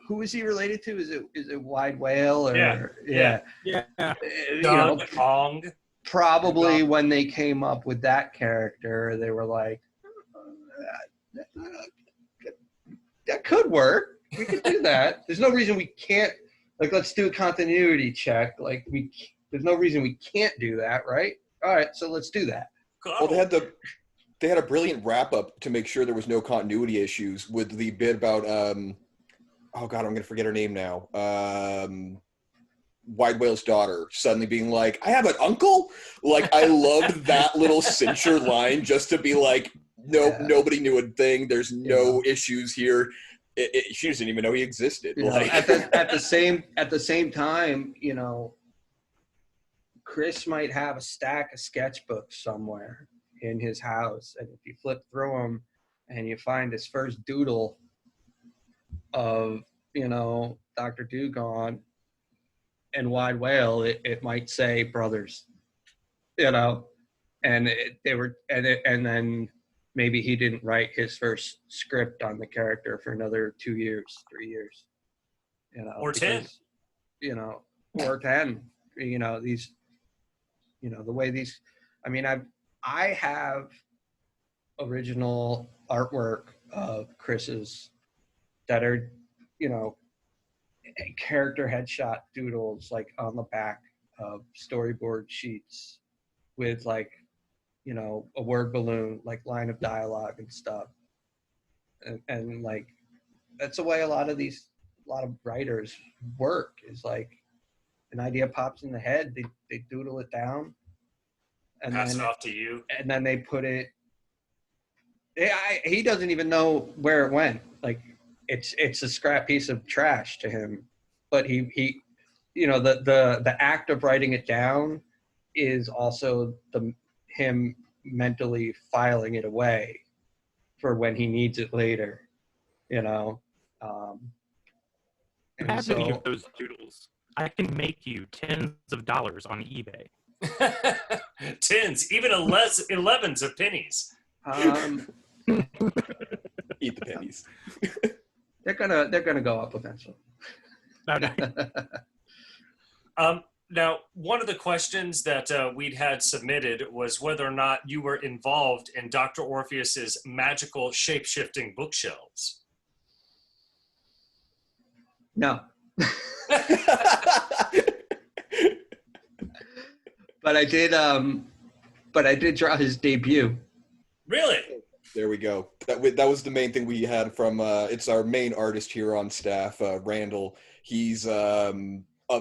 [SPEAKER 3] who is he related to? Is it Wide Whale or
[SPEAKER 1] yeah.
[SPEAKER 3] You know,
[SPEAKER 1] Kong.
[SPEAKER 3] Probably when they came up with that character, they were like, that could work. We could do that. There's no reason we can't. Like, let's do a continuity check. Like, there's no reason we can't do that, right? All right, so let's do that.
[SPEAKER 4] Well, they had a brilliant wrap up to make sure there was no continuity issues with the bit about oh God, I'm gonna forget her name now. Wide Whale's daughter suddenly being like, I have an uncle? Like, I loved that little censure line just to be like, Nobody knew a thing. There's no issues here. She didn't even know he existed.
[SPEAKER 3] At the same time, Chris might have a stack of sketchbooks somewhere in his house, and if you flip through them and you find his first doodle of Dr. Dugon and Wide Whale, it might say brothers, and then maybe he didn't write his first script on the character for another 2 years, 3 years,
[SPEAKER 1] or 10,
[SPEAKER 3] or 10, these, the way these, I have original artwork of Chris's that are, character headshot doodles, like on the back of storyboard sheets with a word balloon, like line of dialogue and stuff. And like, that's the way a lot of writers work, is like an idea pops in the head, they doodle it down, and
[SPEAKER 1] pass it off to you,
[SPEAKER 3] and then they put it. He doesn't even know where it went. Like it's a scrap piece of trash to him, but he the act of writing it down is also him mentally filing it away for when he needs it later.
[SPEAKER 2] You have any of those doodles, I can make you tens of dollars on eBay.
[SPEAKER 1] Tens, even 11s of pennies.
[SPEAKER 4] Eat the pennies.
[SPEAKER 3] They're gonna go up eventually.
[SPEAKER 1] Now, one of the questions that we'd had submitted was whether or not you were involved in Dr. Orpheus's magical shape-shifting bookshelves.
[SPEAKER 3] No. But I did draw his debut.
[SPEAKER 1] Really?
[SPEAKER 4] There we go. That was the main thing we had from it's our main artist here on staff, Randall. He's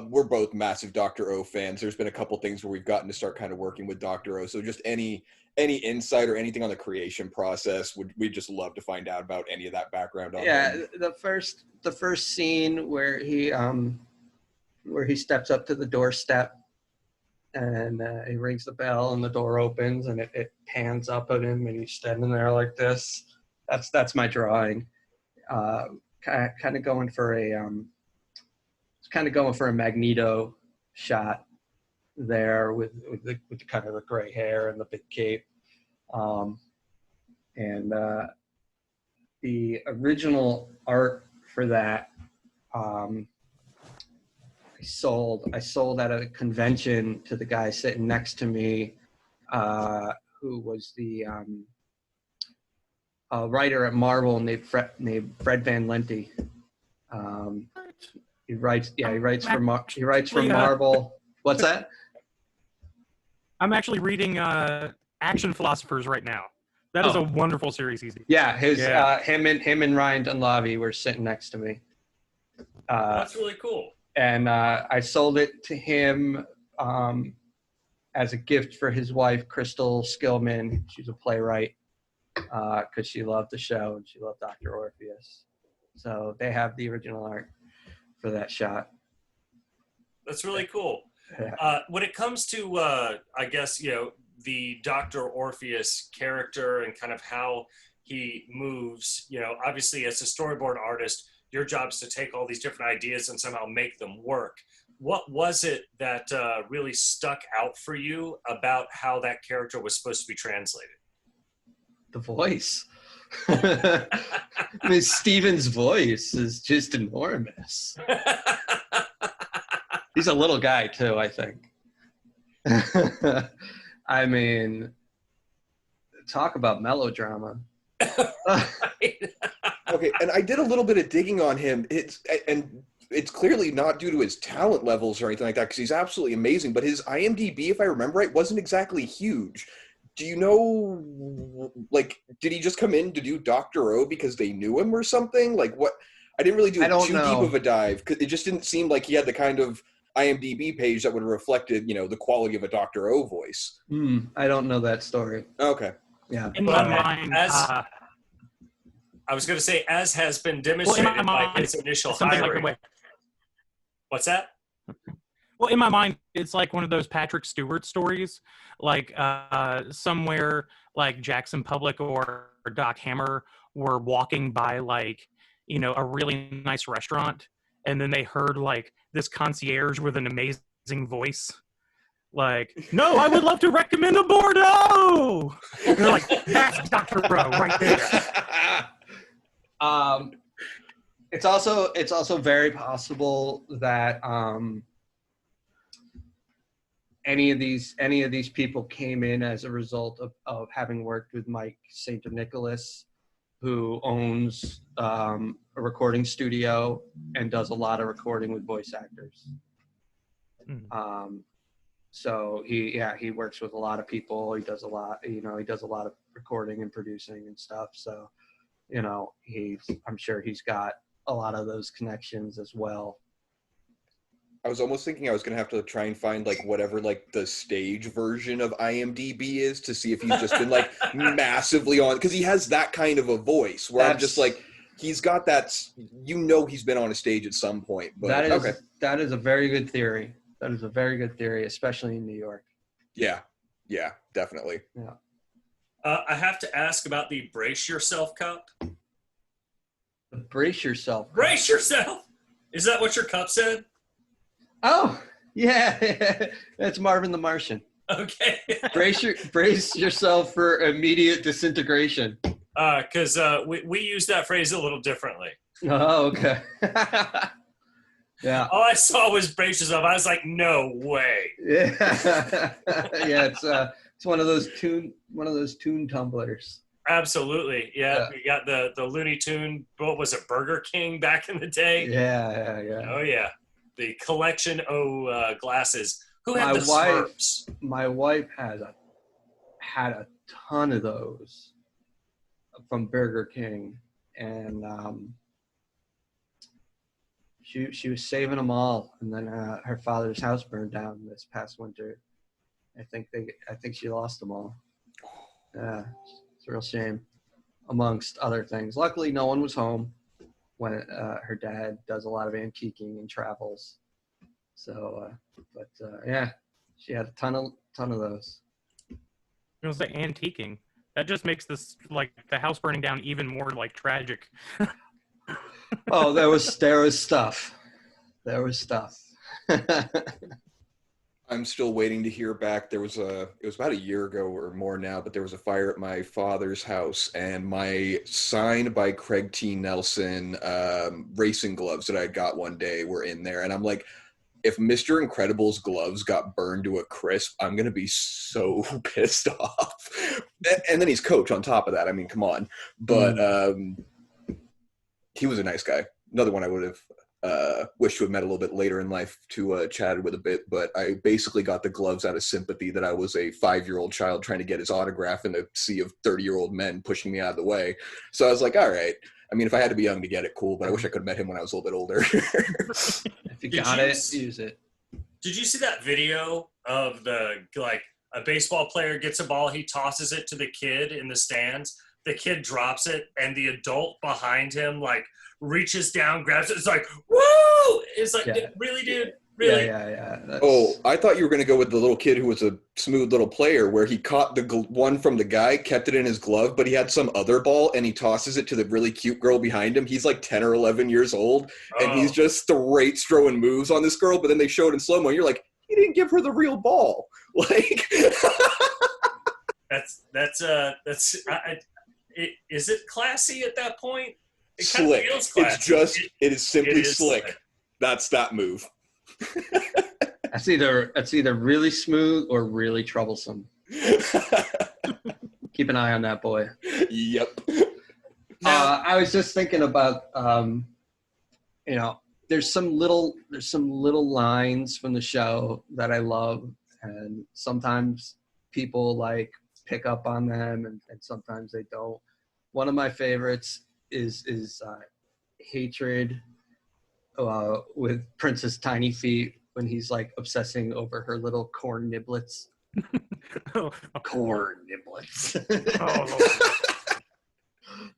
[SPEAKER 4] we're both massive Dr. O fans. There's been a couple things where we've gotten to start kind of working with Dr. O. So just any insight or anything on the creation process, we'd just love to find out about any of that background on him.
[SPEAKER 3] The first scene where he steps up to the doorstep and he rings the bell and the door opens and it pans up at him and he's standing there like this. That's my drawing. Kind of going for a Magneto shot there with the kind of the gray hair and the big cape. And the original art for that, I sold at a convention to the guy sitting next to me, who was the writer at Marvel named Fred Van Lente. He writes for Marvel. What's that?
[SPEAKER 2] I'm actually reading Action Philosophers right now. That is a wonderful series. Him and Ryan Dunlavey were sitting next to me.
[SPEAKER 1] That's really cool.
[SPEAKER 3] And I sold it to him as a gift for his wife, Crystal Skillman. She's a playwright, because she loved the show and she loved Dr. Orpheus. So they have the original art for that shot.
[SPEAKER 1] That's really cool.
[SPEAKER 3] Yeah.
[SPEAKER 1] When it comes to, I guess, the Dr. Orpheus character and kind of how he moves, obviously as a storyboard artist, your job is to take all these different ideas and somehow make them work. What was it that really stuck out for you about how that character was supposed to be translated?
[SPEAKER 3] The voice. Steven's voice is just enormous. He's a little guy too, I think. I mean, talk about melodrama.
[SPEAKER 4] Okay, and I did a little bit of digging on him. It's clearly not due to his talent levels or anything like that, because he's absolutely amazing. But his IMDb, if I remember right, wasn't exactly huge. Do you know, did he just come in to do Dr. O because they knew him or something? Like, what? I didn't really do too deep of a dive, because it just didn't seem like he had the kind of IMDb page that would have reflected, the quality of a Dr. O voice.
[SPEAKER 3] I don't know that story.
[SPEAKER 4] Okay.
[SPEAKER 3] Yeah.
[SPEAKER 2] In my mind,
[SPEAKER 1] I was going to say, as has been
[SPEAKER 2] well, in
[SPEAKER 1] demonstrated
[SPEAKER 2] my
[SPEAKER 1] by
[SPEAKER 2] mind,
[SPEAKER 1] his initial
[SPEAKER 2] something like
[SPEAKER 1] hiring.
[SPEAKER 2] the way.
[SPEAKER 1] What's that?
[SPEAKER 2] Well, in my mind, it's like one of those Patrick Stewart stories, like somewhere like Jackson Public or Doc Hammer were walking by like, a really nice restaurant, and then they heard like this concierge with an amazing voice, like, "No, I would love to recommend a Bordeaux." And they're like, "That's Dr. Bro right there."
[SPEAKER 3] It's also very possible that any of these people came in as a result of having worked with Mike St. Nicholas, who owns a recording studio and does a lot of recording with voice actors. So he works with a lot of people. He does a lot, he does a lot of recording and producing and stuff. So, I'm sure he's got a lot of those connections as well.
[SPEAKER 4] I was almost thinking I was going to have to try and find like whatever like the stage version of IMDb is to see if he's just been like massively on, because he has that kind of a voice where I'm just like, he's got that, he's been on a stage at some point. But
[SPEAKER 3] that is a very good theory. That is a very good theory, especially in New York.
[SPEAKER 4] Yeah, definitely.
[SPEAKER 3] Yeah.
[SPEAKER 1] I have to ask about the Brace Yourself cup.
[SPEAKER 3] Brace yourself.
[SPEAKER 1] Brace yourself! Is that what your cup said?
[SPEAKER 3] Oh, yeah. That's Marvin the Martian.
[SPEAKER 1] Okay.
[SPEAKER 3] Brace yourself for immediate disintegration.
[SPEAKER 1] Because we use that phrase a little differently.
[SPEAKER 3] Oh, okay. Yeah.
[SPEAKER 1] All I saw was brace yourself. I was like, no way.
[SPEAKER 3] Yeah. Yeah, it's one of those tune tumblers.
[SPEAKER 1] Absolutely. Yeah. We got the Looney Tune, what was it, Burger King back in the day?
[SPEAKER 3] Yeah.
[SPEAKER 1] Oh yeah. The collection glasses. Who had the Smurfs?
[SPEAKER 3] My wife had a ton of those from Burger King, and she was saving them all, and then her father's house burned down this past winter. I think she lost them all. Yeah, it's a real shame, amongst other things. Luckily, no one was home when her dad does a lot of antiquing and travels. So, yeah, she had a ton of those.
[SPEAKER 2] It was like antiquing. That just makes this, like, the house burning down even more, like, tragic.
[SPEAKER 3] Oh, there was stuff. There was stuff.
[SPEAKER 4] I'm still waiting to hear back. It was about a year ago or more now, but there was a fire at my father's house, and my signed by Craig T. Nelson racing gloves that I got one day were in there. And I'm like, if Mr. Incredible's gloves got burned to a crisp, I'm going to be so pissed off. And then he's coach on top of that. I mean, come on. But he was a nice guy. Another one I would have wished to have met a little bit later in life to chat with a bit. But I basically got the gloves out of sympathy that I was a 5-year-old child trying to get his autograph in a sea of 30-year-old men pushing me out of the way. So I was like, all right. I mean, if I had to be young to get it, cool. But I wish I could have met him when I was a little bit older.
[SPEAKER 3] If you got it, use it.
[SPEAKER 1] Did you see that video of a baseball player gets a ball, he tosses it to the kid in the stands, the kid drops it, and the adult behind him like reaches down, grabs it, it's like, woo! It's like,
[SPEAKER 3] Yeah.
[SPEAKER 1] Really, dude? Really?
[SPEAKER 3] Yeah.
[SPEAKER 4] Oh, I thought you were going to go with the little kid who was a smooth little player where he caught the one from the guy, kept it in his glove, but he had some other ball and he tosses it to the really cute girl behind him. He's like 10 or 11 years old and he's just straight throwing moves on this girl, but then they show it in slow-mo. You're like, he didn't give her the real ball. Like,
[SPEAKER 1] is it classy at that point? It
[SPEAKER 4] slick.
[SPEAKER 1] Feels classy.
[SPEAKER 4] It is simply slick. That's that move.
[SPEAKER 3] That's either really smooth or really troublesome. Keep an eye on that boy.
[SPEAKER 4] Yep.
[SPEAKER 3] I was just thinking about there's some little lines from the show that I love, and sometimes people like pick up on them and sometimes they don't. One of my favorites is Hatred with Princess Tiny Feet when he's like obsessing over her little corn niblets. Corn niblets.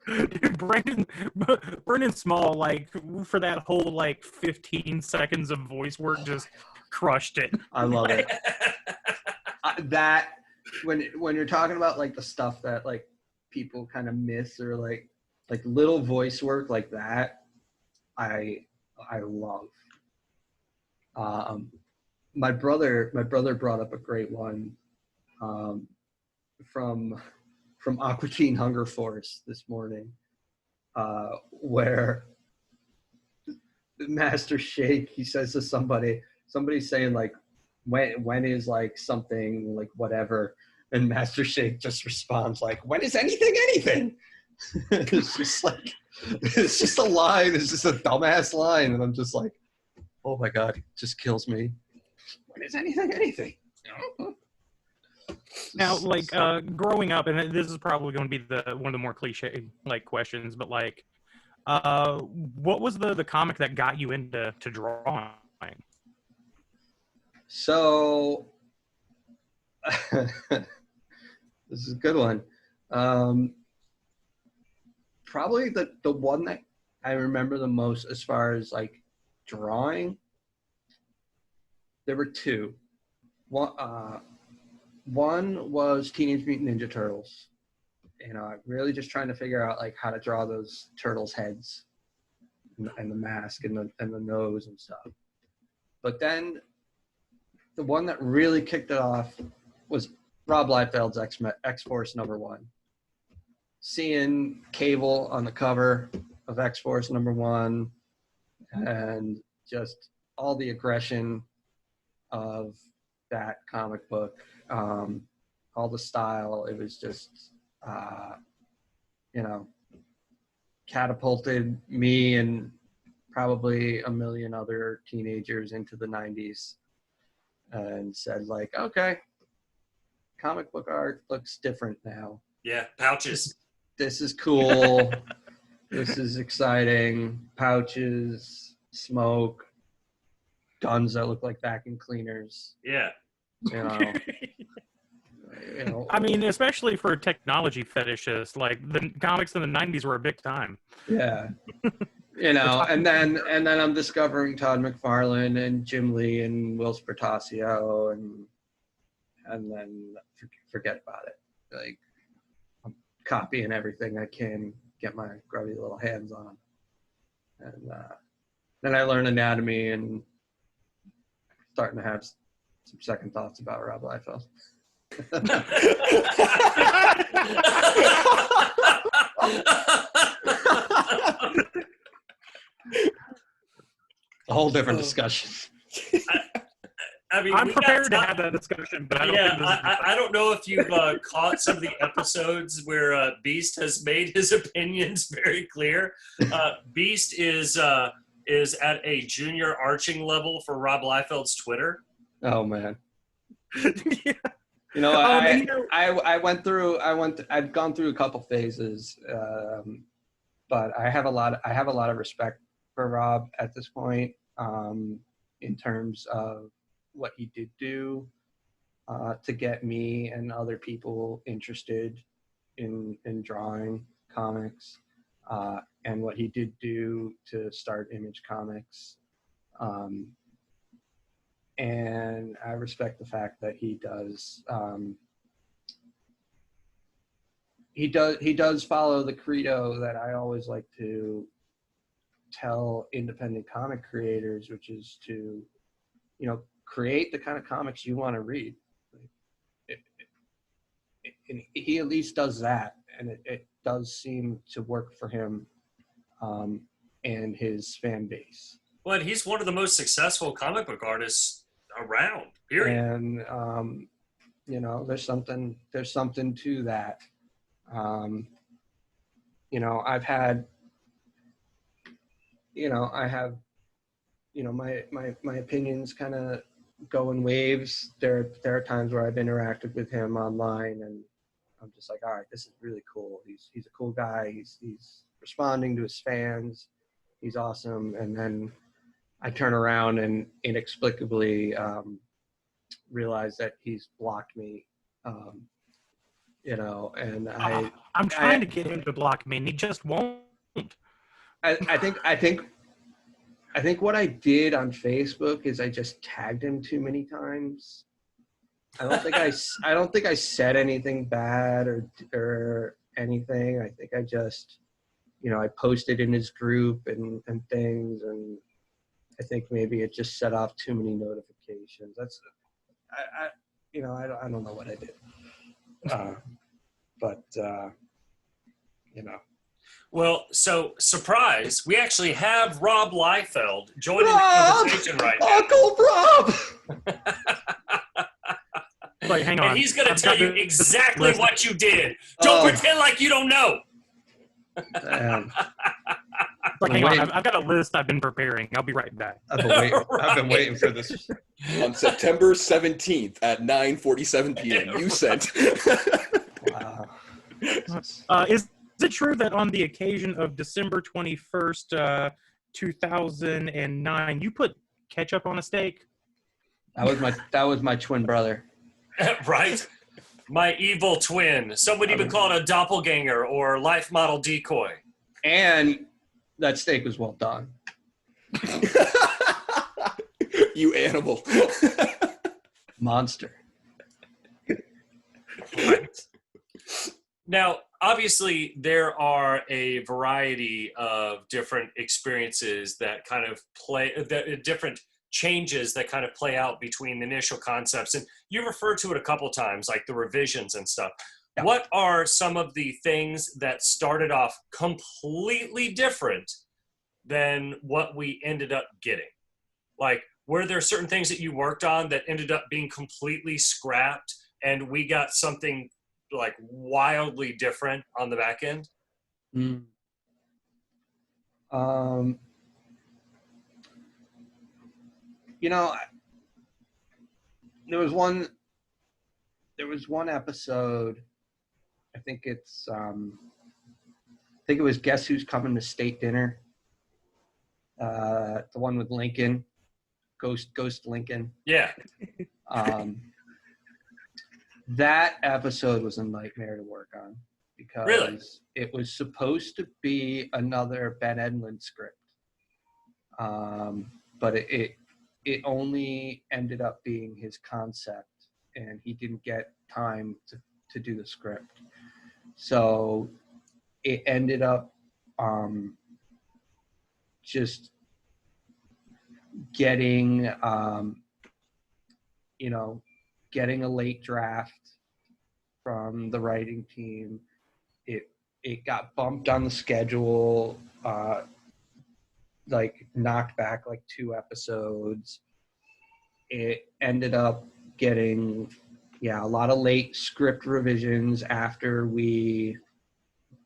[SPEAKER 2] Dude, Brandon Small, like, for that whole, like, 15 seconds of voice work, just crushed it.
[SPEAKER 3] I love it. That, when you're talking about, like, the stuff that, like, people kind of miss, or, like little voice work like that, I love. My brother brought up a great one from Aqua Teen Hunger Force this morning, where Master Shake, he says to somebody's saying, like, when is, like, something, like, whatever, and Master Shake just responds, like, when is anything? It's just a line. It's just a dumbass line, and I'm just like, oh my god, it just kills me. When is anything?
[SPEAKER 2] Now, like, growing up, and this is probably going to be one of the more cliche, like, questions, but, like, what was the comic that got you into drawing?
[SPEAKER 3] So, this is a good one. Probably the one that I remember the most as far as, like, drawing, there were two. One was Teenage Mutant Ninja Turtles. You know, really just trying to figure out, like, how to draw those turtles' heads and the mask and the nose and stuff. But then the one that really kicked it off was Rob Liefeld's X-Force #1. Seeing Cable on the cover of X-Force #1 and just all the aggression of that comic book, all the style, it was just, you know, catapulted me and probably a million other teenagers into the 90s and said, like, okay, comic book art looks different now.
[SPEAKER 1] Yeah, pouches.
[SPEAKER 3] This is cool. This is exciting. Pouches, smoke, guns that look like vacuum cleaners.
[SPEAKER 1] Yeah.
[SPEAKER 3] You know.
[SPEAKER 2] I mean, especially for technology fetishists, like, the comics in the 90s were a big time.
[SPEAKER 3] Yeah. You know, and then I'm discovering Todd McFarlane and Jim Lee and Will Spertasio, and then forget about it. Like, I'm copying everything I can get my grubby little hands on, and then I learn anatomy and starting to have some second thoughts about Rob Liefeld. A whole different discussion.
[SPEAKER 1] I mean,
[SPEAKER 2] I'm prepared to have that discussion, but I don't think this is
[SPEAKER 1] I don't know if you've caught some of the episodes where Beast has made his opinions very clear. Beast is at a junior arching level for Rob Liefeld's Twitter.
[SPEAKER 3] Oh man.
[SPEAKER 2] Yeah.
[SPEAKER 3] You know, I've gone through a couple phases, but I have a lot of respect for Rob at this point, in terms of what he did do to get me and other people interested in drawing comics, and what he did do to start Image Comics. And I respect the fact that he does follow the credo that I always like to tell independent comic creators, which is to, you know, create the kind of comics you want to read. And he at least does that, and it does seem to work for him and his fan base.
[SPEAKER 1] Well, and he's one of the most successful comic book artists around, period.
[SPEAKER 3] And you know, there's something to that. You know, I have, you know, my opinions kind of go in waves. There are times where I've interacted with him online, and I'm just like, all right, this is really cool. He's a cool guy. He's responding to his fans. He's awesome. And then I turn around and inexplicably realize that he's blocked me You know, and
[SPEAKER 2] I'm trying to get him to block me, and he just won't.
[SPEAKER 3] I think what I did on Facebook is I just tagged him too many times. I don't think I said anything bad or anything. I think I just, you know, I posted in his group and things, and I think maybe it just set off too many notifications. That's, I you know, I don't know what I did, but you know.
[SPEAKER 1] Well, so surprise, we actually have Rob Liefeld joining the conversation right now.
[SPEAKER 3] Uncle Rob.
[SPEAKER 2] Like, hang on.
[SPEAKER 1] And he's going to tell you exactly
[SPEAKER 2] listen.
[SPEAKER 1] what you did. Don't pretend like you don't know.
[SPEAKER 2] Like, hang on. I've got a list I've been preparing. I'll be right back.
[SPEAKER 3] I've been waiting for this.
[SPEAKER 4] On September 17th at 9:47 p.m., you sent.
[SPEAKER 3] Wow.
[SPEAKER 2] Is it true that on the occasion of December 21st, 2009, you put ketchup on a steak?
[SPEAKER 3] That was my twin brother.
[SPEAKER 1] Right? My evil twin. Some would even call it a doppelganger or life model decoy.
[SPEAKER 3] And that steak was well done.
[SPEAKER 4] You animal.
[SPEAKER 3] Monster.
[SPEAKER 1] Right. Now, obviously, there are a variety of different experiences that kind of different changes that kind of play out between the initial concepts. And you referred to it a couple times, like the revisions and stuff.
[SPEAKER 3] Yeah.
[SPEAKER 1] What are some of the things that started off completely different than what we ended up getting? Like, were there certain things that you worked on that ended up being completely scrapped and we got something like wildly different on the back end?
[SPEAKER 3] You know, there was one episode, I think it was Guess Who's Coming to State Dinner. The one with Lincoln, Ghost Lincoln.
[SPEAKER 1] Yeah.
[SPEAKER 3] That episode was a nightmare to work on because
[SPEAKER 1] Really?
[SPEAKER 3] It was supposed to be another Ben Edlund script. But it only ended up being his concept, and he didn't get time to do the script. So it ended up just getting getting a late draft from the writing team. It got bumped on the schedule, like knocked back like 2 episodes. It ended up getting a lot of late script revisions after we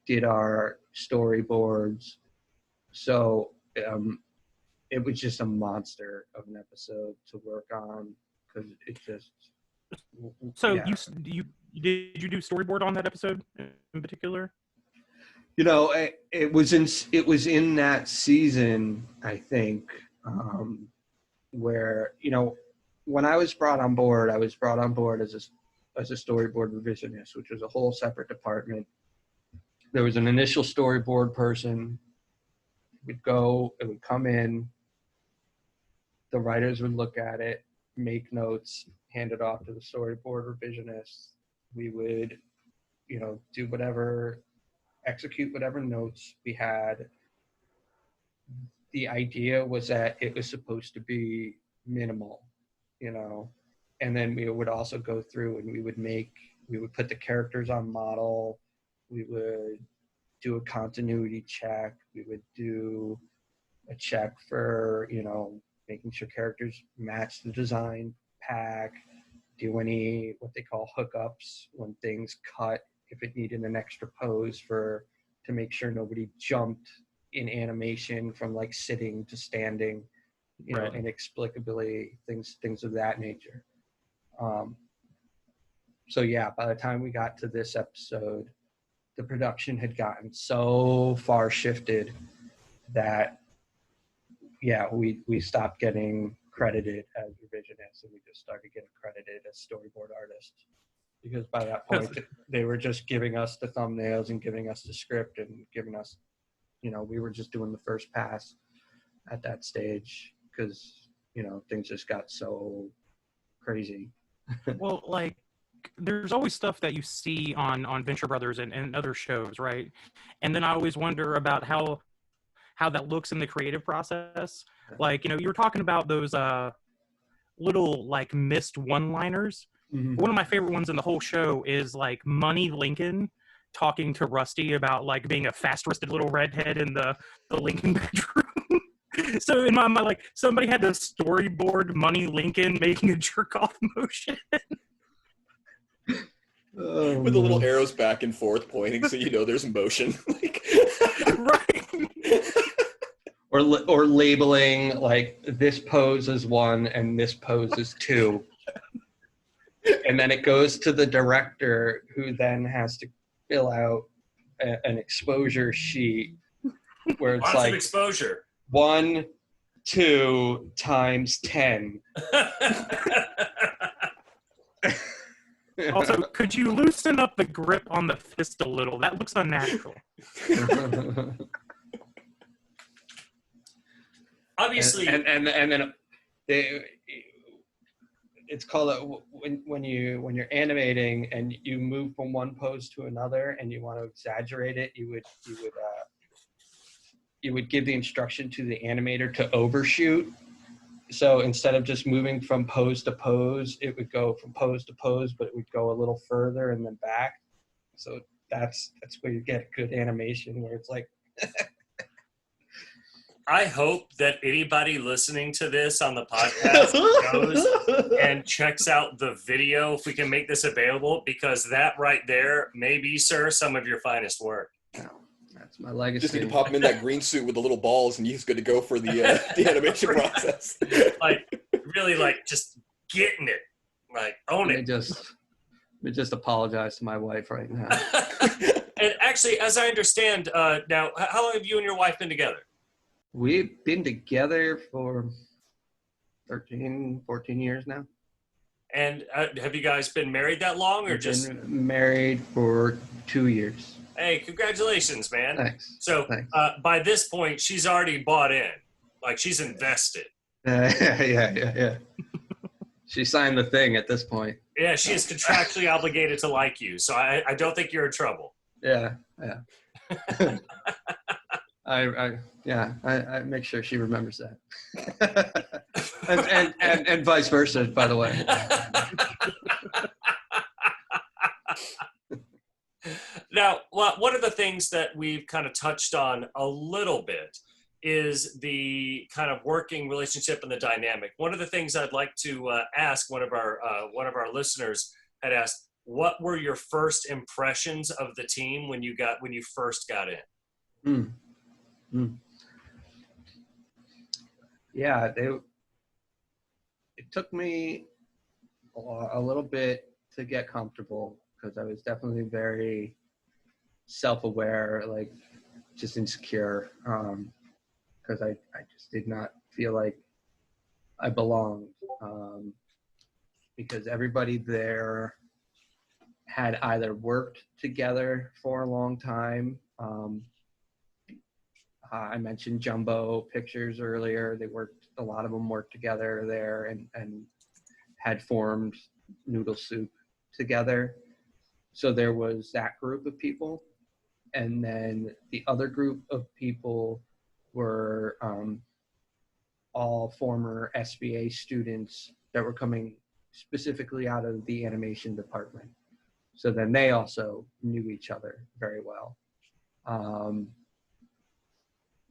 [SPEAKER 3] did our storyboards. So it was just a monster of an episode to work on because it just.
[SPEAKER 2] So did you do storyboard on that episode in particular?
[SPEAKER 3] You know, it was in that season, I think, where, you know, when I was brought on board as a storyboard revisionist, which was a whole separate department. There was an initial storyboard person. It would come in. The writers would look at it, make notes, hand it off to the storyboard revisionist. We would, you know, execute whatever notes we had. The idea was that it was supposed to be minimal, you know, and then we would also go through and we would put the characters on model. We would do a continuity check. We would do a check for, you know, making sure characters match the design pack, do any what they call hookups when things cut, if it needed an extra pose to make sure nobody jumped in animation from like sitting to standing, you know, inexplicably, things of that nature. So yeah, by the time we got to this episode, the production had gotten so far shifted that we stopped getting credited as revisionists and we just started getting credited as storyboard artists. because by that point they were just giving us the thumbnails and giving us the script and giving us, we were just doing the first pass at that stage because, things just got so crazy.
[SPEAKER 2] Well, like, there's always stuff that you see on Venture Brothers and other shows, right? And then I always wonder about how that looks in the creative process. Like, you were talking about those little, like, missed one-liners.
[SPEAKER 3] Mm-hmm.
[SPEAKER 2] One of my favorite ones in the whole show is, like, Money Lincoln talking to Rusty about, like, being a fast-wristed little redhead in the Lincoln bedroom. So in my mind, like, somebody had to storyboard Money Lincoln making a jerk-off motion.
[SPEAKER 3] Oh,
[SPEAKER 4] with the little arrows back and forth pointing so there's motion.
[SPEAKER 2] Right.
[SPEAKER 3] Or labeling, like, this pose is 1 and this pose is 2. And then it goes to the director, who then has to fill out an exposure sheet where it's
[SPEAKER 1] Lots
[SPEAKER 3] like
[SPEAKER 1] of exposure.
[SPEAKER 3] 1, 2 times 10.
[SPEAKER 2] Also, could you loosen up the grip on the fist a little? That looks unnatural.
[SPEAKER 1] Obviously,
[SPEAKER 3] and then it's called when you're animating and you move from one pose to another and you want to exaggerate it, you would give the instruction to the animator to overshoot. So instead of just moving from pose to pose, it would go from pose to pose, but it would go a little further and then back. So that's where you get good animation, where it's like.
[SPEAKER 1] I hope that anybody listening to this on the podcast goes and checks out the video if we can make this available, because that right there may be, sir, some of your finest work.
[SPEAKER 3] That's my legacy.
[SPEAKER 4] Just need to pop him in that green suit with the little balls, and he's good to go for the animation process.
[SPEAKER 1] Like, really, like, just getting it. Like, own it.
[SPEAKER 3] Let me just apologize to my wife right now.
[SPEAKER 1] And actually, as I understand, now, how long have you and your wife been together?
[SPEAKER 3] We've been together for 13, 14 years now.
[SPEAKER 1] And have you guys been married that long, or
[SPEAKER 3] We've
[SPEAKER 1] just
[SPEAKER 3] been married for 2 years?
[SPEAKER 1] Hey, congratulations, man.
[SPEAKER 3] Thanks.
[SPEAKER 1] So
[SPEAKER 3] Thanks.
[SPEAKER 1] By this point, she's already bought in. Like, she's invested.
[SPEAKER 3] Yeah. She signed the thing at this point.
[SPEAKER 1] Yeah, she is contractually obligated to like you. So I don't think you're in trouble.
[SPEAKER 3] Yeah. I make sure she remembers that. and vice versa, by the way.
[SPEAKER 1] Now, one of the things that we've kind of touched on a little bit is the kind of working relationship and the dynamic. One of the things I'd like to ask one of our listeners had asked, what were your first impressions of the team when you first got in?
[SPEAKER 3] Yeah, it took me a little bit to get comfortable, because I was definitely very self-aware, like just insecure, because I just did not feel like I belonged, because everybody there had either worked together for a long time. I mentioned Jumbo Pictures earlier. A lot of them worked together there and had formed Noodle Soup together. So there was that group of people. And then the other group of people were all former SBA students that were coming specifically out of the animation department. So then they also knew each other very well.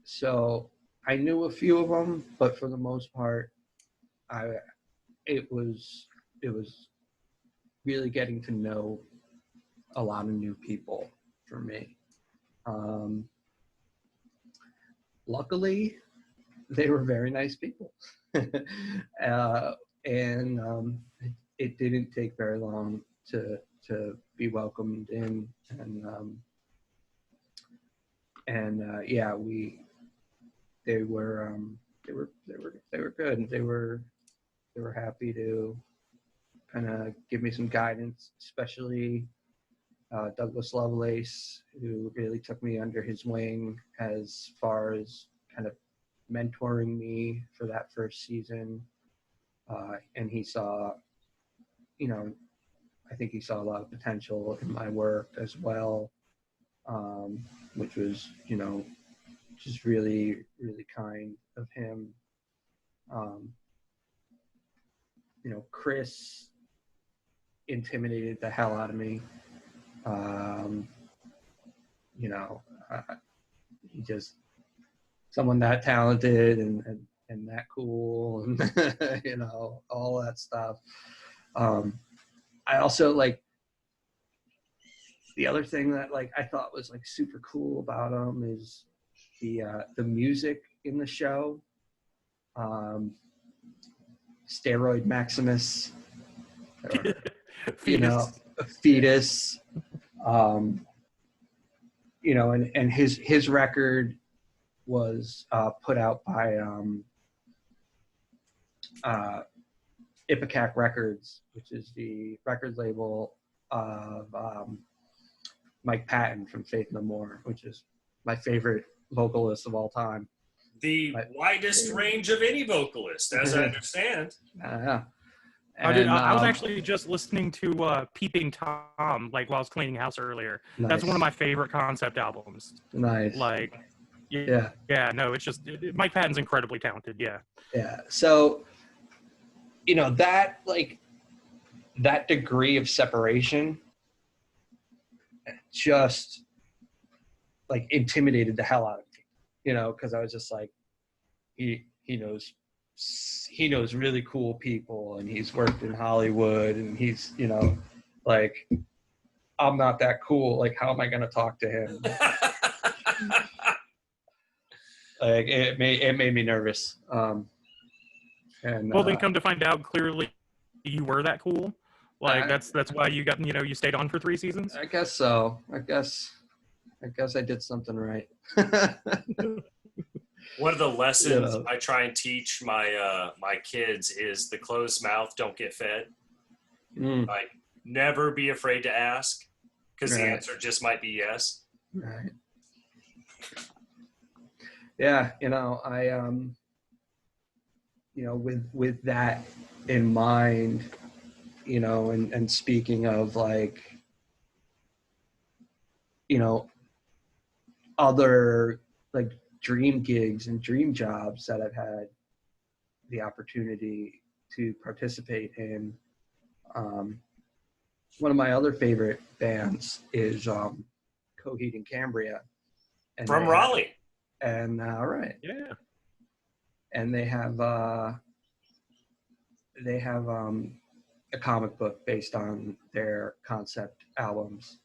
[SPEAKER 3] So I knew a few of them, but for the most part, it was really getting to know a lot of new people for me. Luckily, they were very nice people. And it didn't take very long to be welcomed in, yeah, they were good. They were happy to kind of give me some guidance, especially Douglas Lovelace, who really took me under his wing as far as kind of mentoring me for that first season. And he saw, I think he saw a lot of potential in my work as well, which was, just really, really kind of him. Chris intimidated the hell out of me. He just, someone that talented and that cool and, all that stuff. I also the other thing that I thought was super cool about him is the music in the show. Steroid Maximus, or, Fetus, and his record was put out by Ipecac Records, which is the record label of Mike Patton from Faith No More, which is my favorite vocalist of all time.
[SPEAKER 1] The widest range of any vocalist, as I understand.
[SPEAKER 3] Yeah.
[SPEAKER 2] I was actually just listening to Peeping Tom while I was cleaning house earlier.
[SPEAKER 3] Nice.
[SPEAKER 2] That's one of my favorite concept albums.
[SPEAKER 3] Nice.
[SPEAKER 2] Yeah, no, it's just Mike Patton's incredibly talented. Yeah.
[SPEAKER 3] So, that that degree of separation just intimidated the hell out of me, because I was just he knows really cool people, and he's worked in Hollywood, and he's, I'm not that cool. How am I going to talk to him? It made me nervous. Then come to find out, clearly you were that cool. That's why you got, you stayed on for 3 seasons. I guess so. I guess I did something right.
[SPEAKER 1] One of the lessons I try and teach my my kids is the closed mouth don't get fed. Never be afraid to ask, because the answer just might be yes.
[SPEAKER 3] Right. Yeah, I with that in mind, and speaking of other dream gigs and dream jobs that I've had the opportunity to participate in. One of my other favorite bands is Coheed and Cambria.
[SPEAKER 1] From Raleigh.
[SPEAKER 3] Right.
[SPEAKER 2] Yeah.
[SPEAKER 3] And they have a comic book based on their concept albums.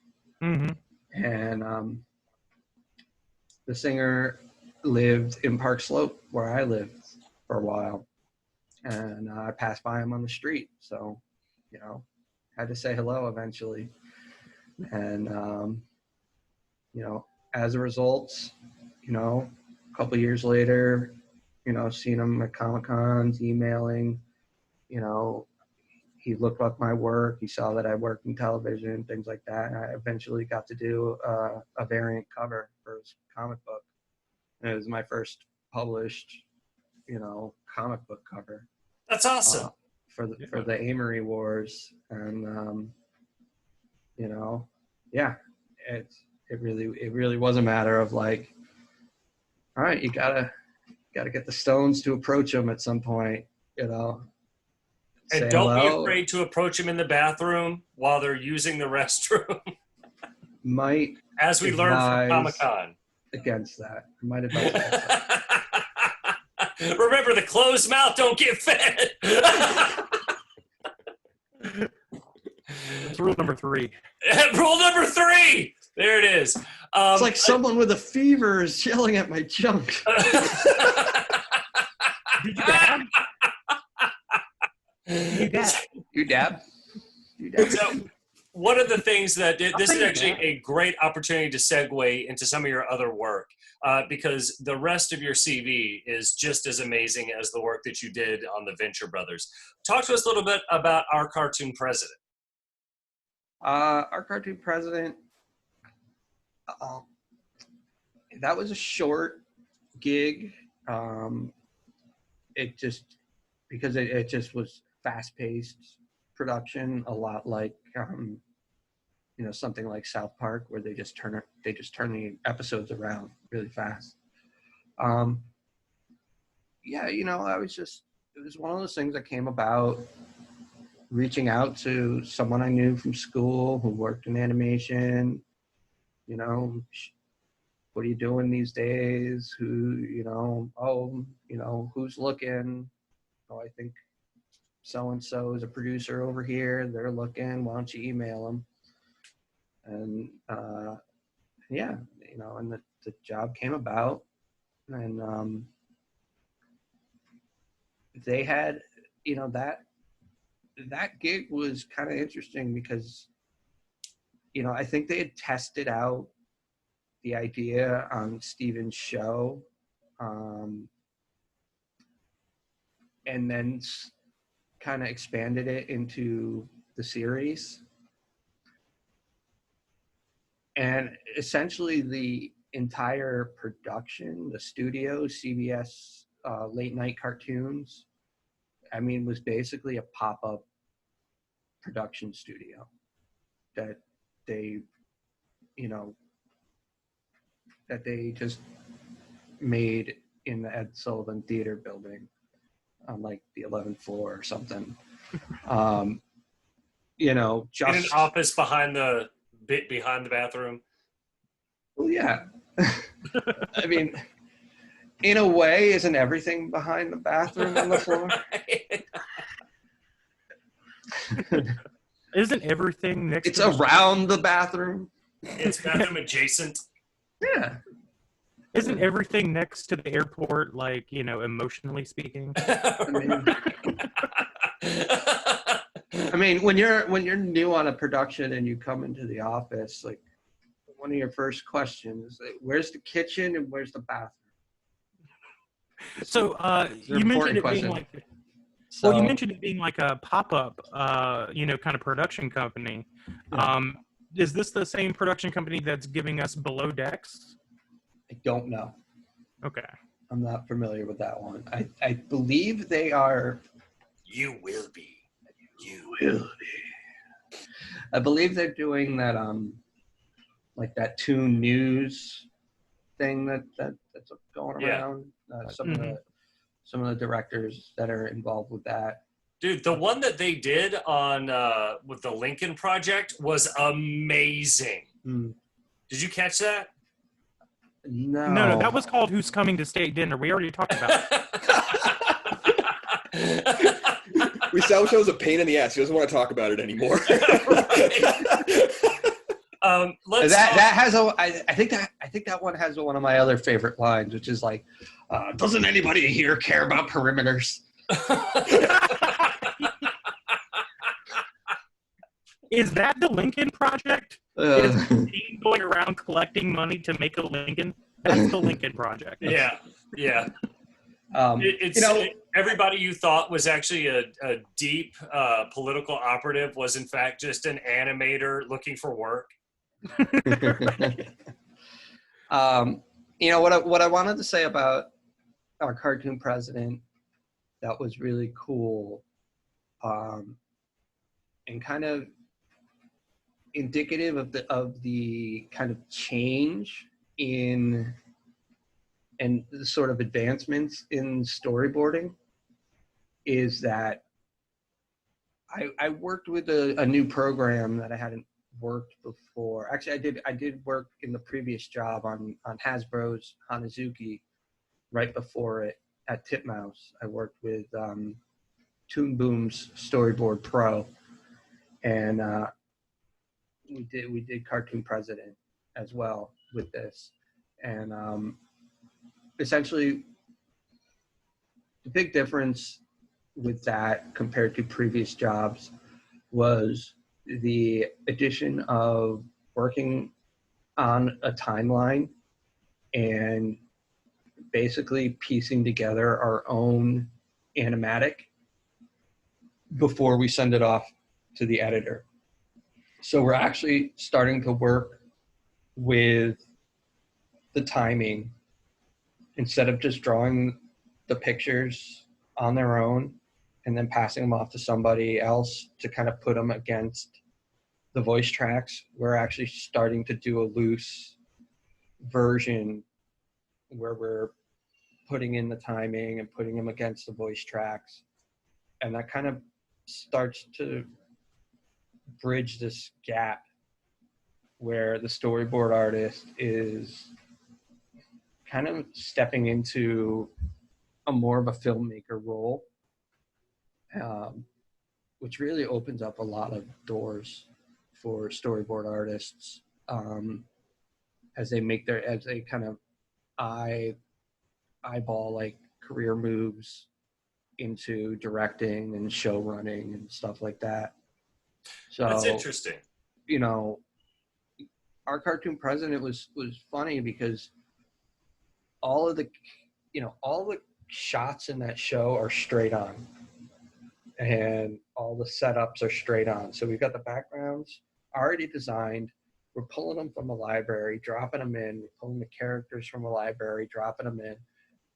[SPEAKER 2] Mm-hmm.
[SPEAKER 3] And the singer lived in Park Slope, where I lived for a while, and I passed by him on the street, so had to say hello eventually. And as a result, a couple years later, seeing him at Comic-Cons, emailing, he looked up my work. He saw that I worked in television, things like that. And I eventually got to do a variant cover for his comic book. And it was my first published, comic book cover.
[SPEAKER 1] That's awesome.
[SPEAKER 3] For the Amory Wars. And, it really was a matter of all right, you gotta get the Stones to approach him at some point,
[SPEAKER 1] And don't be afraid to approach them in the bathroom while they're using the restroom.
[SPEAKER 3] Might,
[SPEAKER 1] as we learned from Comic-Con.
[SPEAKER 3] Against that. I might advise against that.
[SPEAKER 1] Remember, the closed mouth don't get fed.
[SPEAKER 2] That's rule number 3.
[SPEAKER 1] Rule number 3. There it is.
[SPEAKER 3] It's like someone with a fever is yelling at my junk.
[SPEAKER 2] Did you dab?
[SPEAKER 3] You dab?
[SPEAKER 1] So, one of the things that this is
[SPEAKER 2] think
[SPEAKER 1] actually
[SPEAKER 2] that-
[SPEAKER 1] a great opportunity to segue into some of your other work, because the rest of your CV is just as amazing as the work that you did on the Venture Brothers. Talk to us a little bit about Our Cartoon President.
[SPEAKER 3] Our cartoon president, that was a short gig. It just, because it just was fast-paced production, a lot like something like South Park, where they just turn the episodes around really fast. Yeah, it was one of those things that came about reaching out to someone I knew from school who worked in animation. What are you doing these days? Who's looking? Oh, I think so-and-so is a producer over here. They're looking. Why don't you email them? And and the job came about, and they had, that gig was kind of interesting because, I think they had tested out the idea on Steven's show, and then kind of expanded it into the series. And essentially the entire production, the studio, CBS late night cartoons, was basically a pop-up production studio that they just made in the Ed Sullivan Theater building on like the 11th floor or something. Just
[SPEAKER 1] In an office behind the bathroom.
[SPEAKER 3] Well, yeah. In a way, isn't everything behind the bathroom on the floor?
[SPEAKER 2] Isn't everything next
[SPEAKER 3] It's
[SPEAKER 2] to the
[SPEAKER 3] around the bathroom.
[SPEAKER 1] It's bathroom adjacent.
[SPEAKER 3] Yeah.
[SPEAKER 2] Isn't everything next to the airport, like, emotionally speaking?
[SPEAKER 3] When you're new on a production and you come into the office, like, one of your first questions, where's the kitchen and where's the bathroom?
[SPEAKER 2] So you mentioned it being like, you mentioned it being like a pop-up, kind of production company.
[SPEAKER 3] Yeah.
[SPEAKER 2] Is this the same production company that's giving us Below Decks?
[SPEAKER 3] I don't know.
[SPEAKER 2] Okay.
[SPEAKER 3] I'm not familiar with that one. I believe they are.
[SPEAKER 1] You will be.
[SPEAKER 3] You will be. I believe they're doing that like that Toon News thing that's going around. Some of the directors that are involved with that.
[SPEAKER 1] Dude, the one that they did on with the Lincoln Project was amazing. Did you catch that?
[SPEAKER 3] No,
[SPEAKER 2] that was called Who's Coming to State Dinner. We already talked about
[SPEAKER 4] it. We established that was a pain in the ass. He doesn't want to talk about it anymore.
[SPEAKER 3] I think that one has one of my other favorite lines, which is like, doesn't anybody here care about perimeters?
[SPEAKER 2] Is that the Lincoln Project? Is the team going around collecting money to make a Lincoln? That's the Lincoln Project.
[SPEAKER 1] Yeah. Everybody you thought was actually a deep political operative was in fact just an animator looking for work.
[SPEAKER 3] What I wanted to say about Our Cartoon President that was really cool, and kind of indicative of the kind of change in and the sort of advancements in storyboarding, is that I worked with a new program that I hadn't worked before. Actually, I did work in the previous job on Hasbro's Hanazuki right before it at Titmouse. I worked with Toon Boom's Storyboard Pro, and we did Cartoon President as well with this. And essentially, the big difference with that compared to previous jobs was the addition of working on a timeline and basically piecing together our own animatic before we send it off to the editor. So we're actually starting to work with the timing instead of just drawing the pictures on their own and then passing them off to somebody else to kind of put them against the voice tracks. We're actually starting to do a loose version where we're putting in the timing and putting them against the voice tracks. And that kind of starts to bridge this gap where the storyboard artist is kind of stepping into a more of a filmmaker role, which really opens up a lot of doors for storyboard artists as they kind of eyeball like career moves into directing and show running and stuff like that. So
[SPEAKER 1] that's interesting.
[SPEAKER 3] You know, our cartoon president was funny because all the shots in that show are straight on, and all the setups are straight on. So we've got the backgrounds already designed. We're pulling them from a library, dropping them in. We're pulling the characters from a library, dropping them in.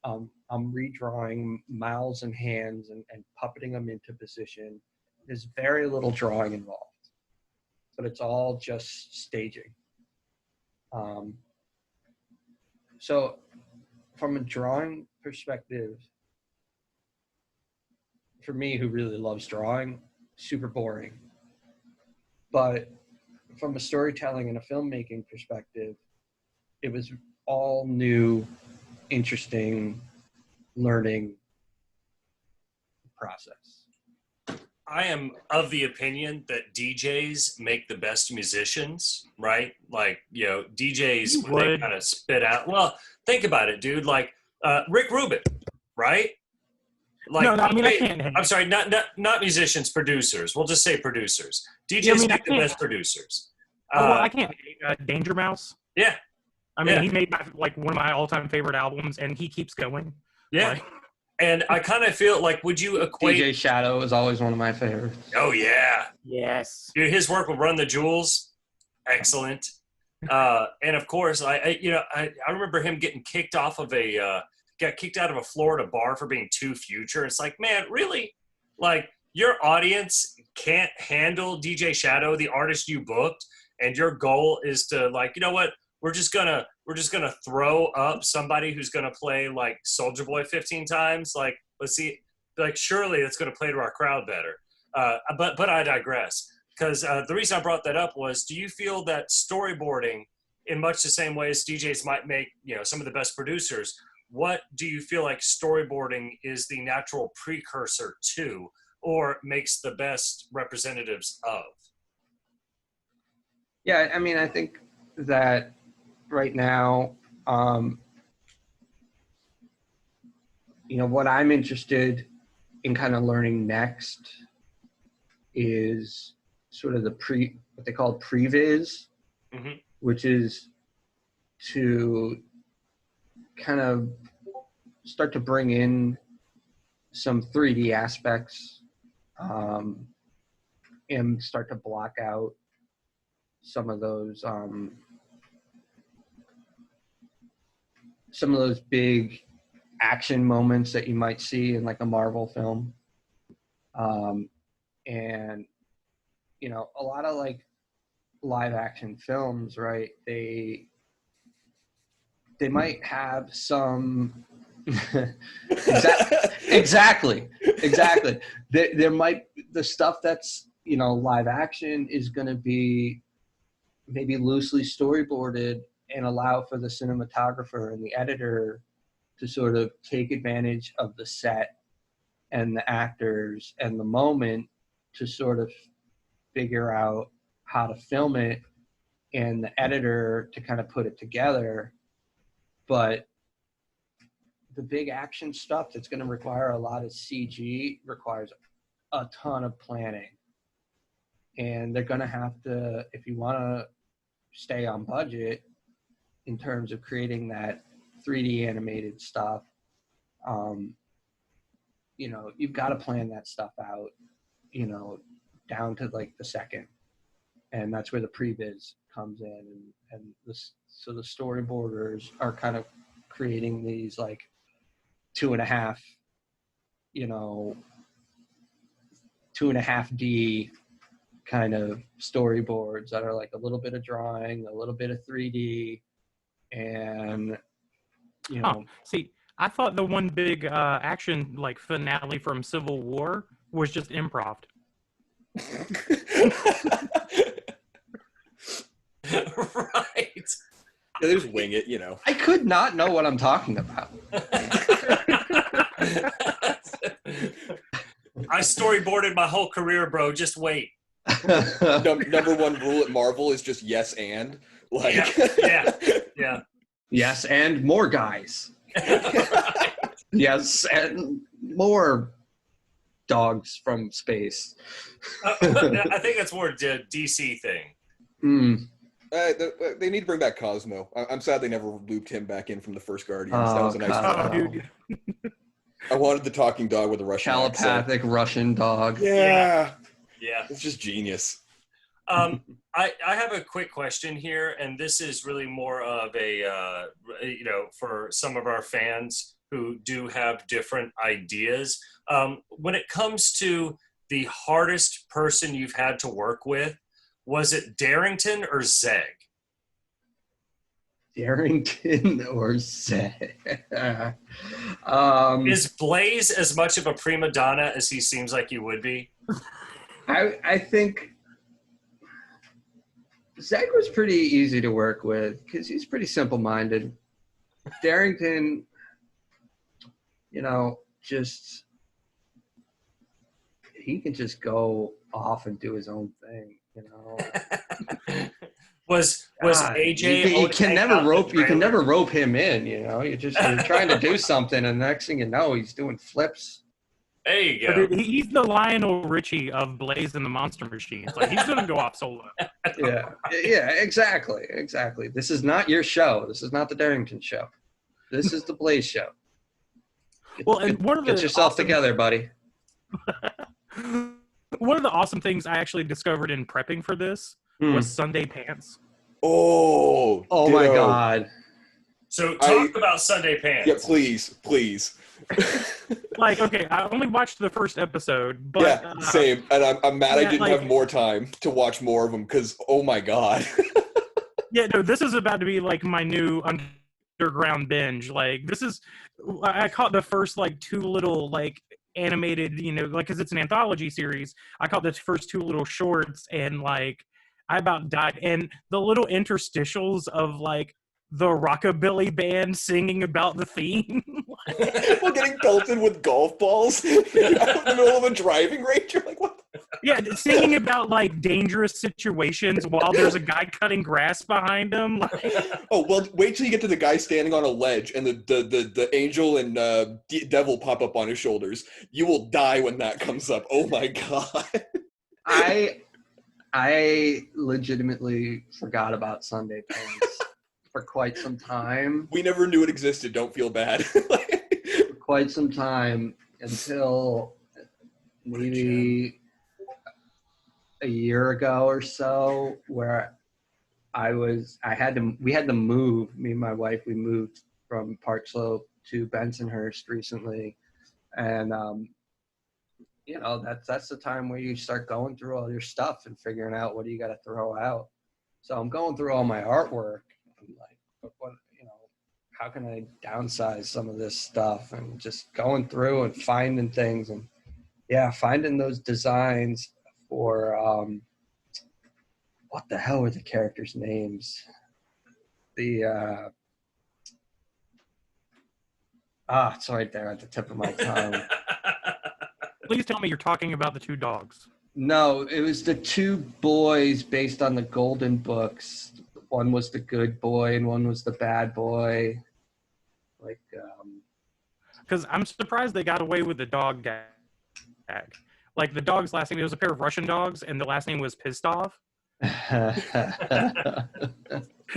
[SPEAKER 3] I'm redrawing mouths and hands and puppeting them into position. There's very little drawing involved, but it's all just staging. So from a drawing perspective, for me, who really loves drawing, super boring. But from a storytelling and a filmmaking perspective, it was all new, interesting learning process.
[SPEAKER 1] I am of the opinion that DJs make the best musicians, right? Like, DJs, when they kind of spit out. Well, think about it, dude. Like Rick Rubin, right? Like,
[SPEAKER 2] no, I mean, I can't.
[SPEAKER 1] I'm sorry, not musicians, producers. We'll just say producers. DJs make the best producers.
[SPEAKER 2] I can't. Danger Mouse.
[SPEAKER 1] Yeah.
[SPEAKER 2] I mean, he made one of my all-time favorite albums, and he keeps going.
[SPEAKER 1] Yeah. And I kind of feel like, would you equate...
[SPEAKER 3] DJ Shadow is always one of my favorites.
[SPEAKER 1] Oh, yeah.
[SPEAKER 2] Yes.
[SPEAKER 1] Dude, his work with Run the Jewels, excellent. And, of course, I remember him getting kicked out of a Florida bar for being too future. It's like, man, really? Like, your audience can't handle DJ Shadow, the artist you booked, and your goal is to, like, you know what? We're just gonna throw up somebody who's gonna play like Soulja Boy 15 times. Like, let's see, like surely it's gonna play to our crowd better. But I digress, because the reason I brought that up was, do you feel that storyboarding, in much the same way as DJs might make some of the best producers, what do you feel like storyboarding is the natural precursor to, or makes the best representatives of?
[SPEAKER 3] Yeah, I mean, I think that right now, what I'm interested in kind of learning next is sort of what they call previs, which is to kind of start to bring in some 3D aspects and start to block out some of those big action moments that you might see in like a Marvel film. And, a lot of like live action films, right? They might have some, exactly. There might, the stuff that's, live action is going to be maybe loosely storyboarded and allow for the cinematographer and the editor to sort of take advantage of the set and the actors and the moment to sort of figure out how to film it, and the editor to kind of put it together. But the big action stuff that's going to require a lot of CG requires a ton of planning. and they're going to have to, if you want to stay on budget in terms of creating that 3D animated stuff, you know, you've got to plan that stuff out, you know, down to like the second. And that's where the previs comes in. And this, so the storyboarders are kind of creating these like 2.5, you know, 2.5D kind of storyboards that are like a little bit of drawing, a little bit of 3D, and you know.
[SPEAKER 2] See, I thought the one big action like finale from Civil War was just improv.
[SPEAKER 1] Right.
[SPEAKER 4] Yeah, they just wing it, you know.
[SPEAKER 3] I could not know what I'm talking about.
[SPEAKER 1] I storyboarded my whole career, bro. Just wait.
[SPEAKER 4] Number one rule at Marvel is just yes and. Like,
[SPEAKER 1] yeah.
[SPEAKER 3] Yes, and more guys.
[SPEAKER 1] Right.
[SPEAKER 3] Yes, and more dogs from space.
[SPEAKER 1] I think that's more a DC thing.
[SPEAKER 3] Mm.
[SPEAKER 4] They need to bring back Cosmo. I'm sad they never looped him back in from the first Guardians. That was a nice touch.
[SPEAKER 2] Dude.
[SPEAKER 4] I wanted the talking dog with a Russian
[SPEAKER 3] Telepathic
[SPEAKER 4] accent.
[SPEAKER 3] Russian dog.
[SPEAKER 4] Yeah.
[SPEAKER 1] Yeah.
[SPEAKER 4] It's just genius.
[SPEAKER 1] I have a quick question here, and this is really more of a, you know, for some of our fans who do have different ideas. When it comes to the hardest person you've had to work with, was it Darrington or Zeg?
[SPEAKER 3] Darrington or Zeg?
[SPEAKER 1] Is Blaze as much of a prima donna as he seems like he would be?
[SPEAKER 3] I think Zeg was pretty easy to work with because he's pretty simple-minded. Darrington, you know, just he can just go off and do his own thing, you know.
[SPEAKER 1] was
[SPEAKER 3] God,
[SPEAKER 1] AJ?
[SPEAKER 3] you can never rope him in, you know. You're trying to do something, and the next thing you know, he's doing flips.
[SPEAKER 1] There you go.
[SPEAKER 2] Dude, he's the Lionel Richie of Blaze and the Monster Machines. Like, he's gonna go off solo.
[SPEAKER 3] Yeah, exactly. This is not your show. This is not the Darrington show. This is the Blaze show. Get yourself together, buddy.
[SPEAKER 2] One of the awesome things I actually discovered in prepping for this was Sunday pants.
[SPEAKER 4] Oh
[SPEAKER 3] my God.
[SPEAKER 1] So talk about Sunday Pants.
[SPEAKER 4] Yeah, please.
[SPEAKER 2] Like, okay, I only watched the first episode, but
[SPEAKER 4] yeah, same. And I'm mad I didn't have more time to watch more of them because, oh my God.
[SPEAKER 2] Yeah, no, this is about to be like my new underground binge. Like, I caught the first like two little like animated, you know, like, because it's an anthology series. I caught the first two little shorts and like I about died. And the little interstitials of like the rockabilly band singing about the theme.
[SPEAKER 4] People getting pelted with golf balls in the middle of a driving range. You're like, what?
[SPEAKER 2] Yeah, singing about like dangerous situations while there's a guy cutting grass behind him. Like,
[SPEAKER 4] oh well, wait till you get to the guy standing on a ledge and the angel and devil pop up on his shoulders. You will die when that comes up. Oh my God.
[SPEAKER 3] I legitimately forgot about Sunday Pants for quite some time.
[SPEAKER 4] We never knew it existed. Don't feel bad.
[SPEAKER 3] For quite some time until maybe a year ago or so, where we had to move. Me and my wife, we moved from Park Slope to Bensonhurst recently, and you know, that's the time where you start going through all your stuff and figuring out what do you got to throw out. So I'm going through all my artwork. I'm like, what, you know, how can I downsize some of this stuff, and just going through and finding things, and finding those designs for what the hell were the characters' names? It's right there at the tip of my tongue.
[SPEAKER 2] please tell me you're talking about the two dogs.
[SPEAKER 3] No, it was the two boys based on the Golden Books. One was the good boy and one was the bad boy. Like,
[SPEAKER 2] because I'm surprised they got away with the dog gag. Like the dog's last name, it was a pair of Russian dogs, and the last name was Pistov.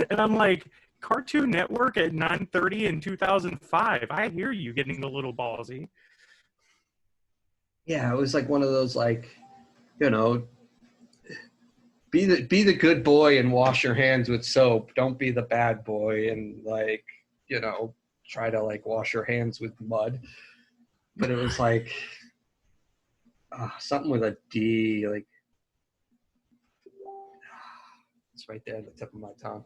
[SPEAKER 2] And I'm like, Cartoon Network at 9:30 in 2005. I hear you getting a little ballsy.
[SPEAKER 3] Yeah, it was like one of those, like, you know, be the good boy and wash your hands with soap. Don't be the bad boy and, like, you know, try to, like, wash your hands with mud. But it was like something with a D, like, it's right there at the tip of my tongue.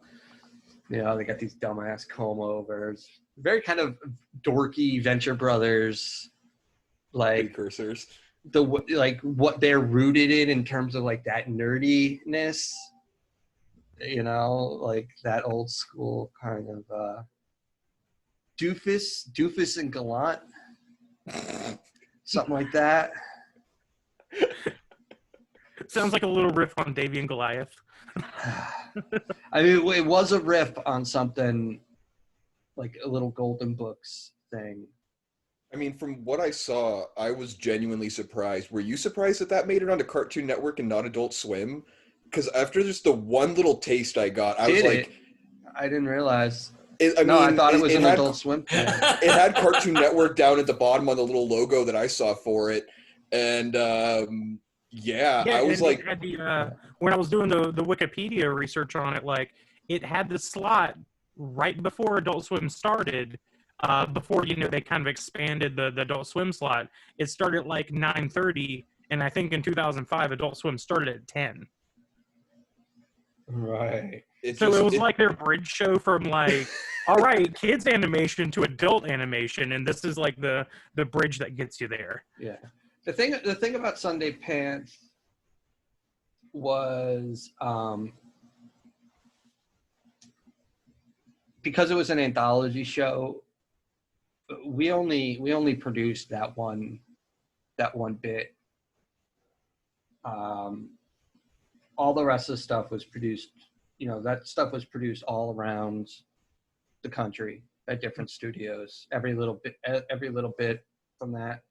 [SPEAKER 3] You know, they got these dumbass comb overs. Very kind of dorky Venture Brothers, like
[SPEAKER 4] Precursors.
[SPEAKER 3] like what they're rooted in terms of like that nerdiness. You know, like that old school kind of doofus and gallant, something like that.
[SPEAKER 2] Sounds like a little riff on Davy and Goliath.
[SPEAKER 3] I mean, it was a riff on something like a little Golden Books thing.
[SPEAKER 4] I mean, from what I saw, I was genuinely surprised. Were you surprised that that made it onto Cartoon Network and not Adult Swim? Because after just the one little taste I got, I was like,
[SPEAKER 3] I didn't realize.
[SPEAKER 4] I
[SPEAKER 3] thought it was an Adult Swim thing.
[SPEAKER 4] It had Cartoon Network down at the bottom on the little logo that I saw for it. And I was like,
[SPEAKER 2] when I was doing the Wikipedia research on it, like it had the slot right before Adult Swim started. Before, you know, they kind of expanded the Adult Swim slot. It started at like 9:30, and I think in 2005 Adult Swim started at 10.
[SPEAKER 3] Right.
[SPEAKER 2] It was like their bridge show from like, all right, kids animation to adult animation, and this is like the bridge that gets you there.
[SPEAKER 3] Yeah. The thing about Sunday Pants was because it was an anthology show, we only produced that one bit. All the rest of the stuff was produced, you know, that stuff was produced all around the country at different studios. Every little bit from that.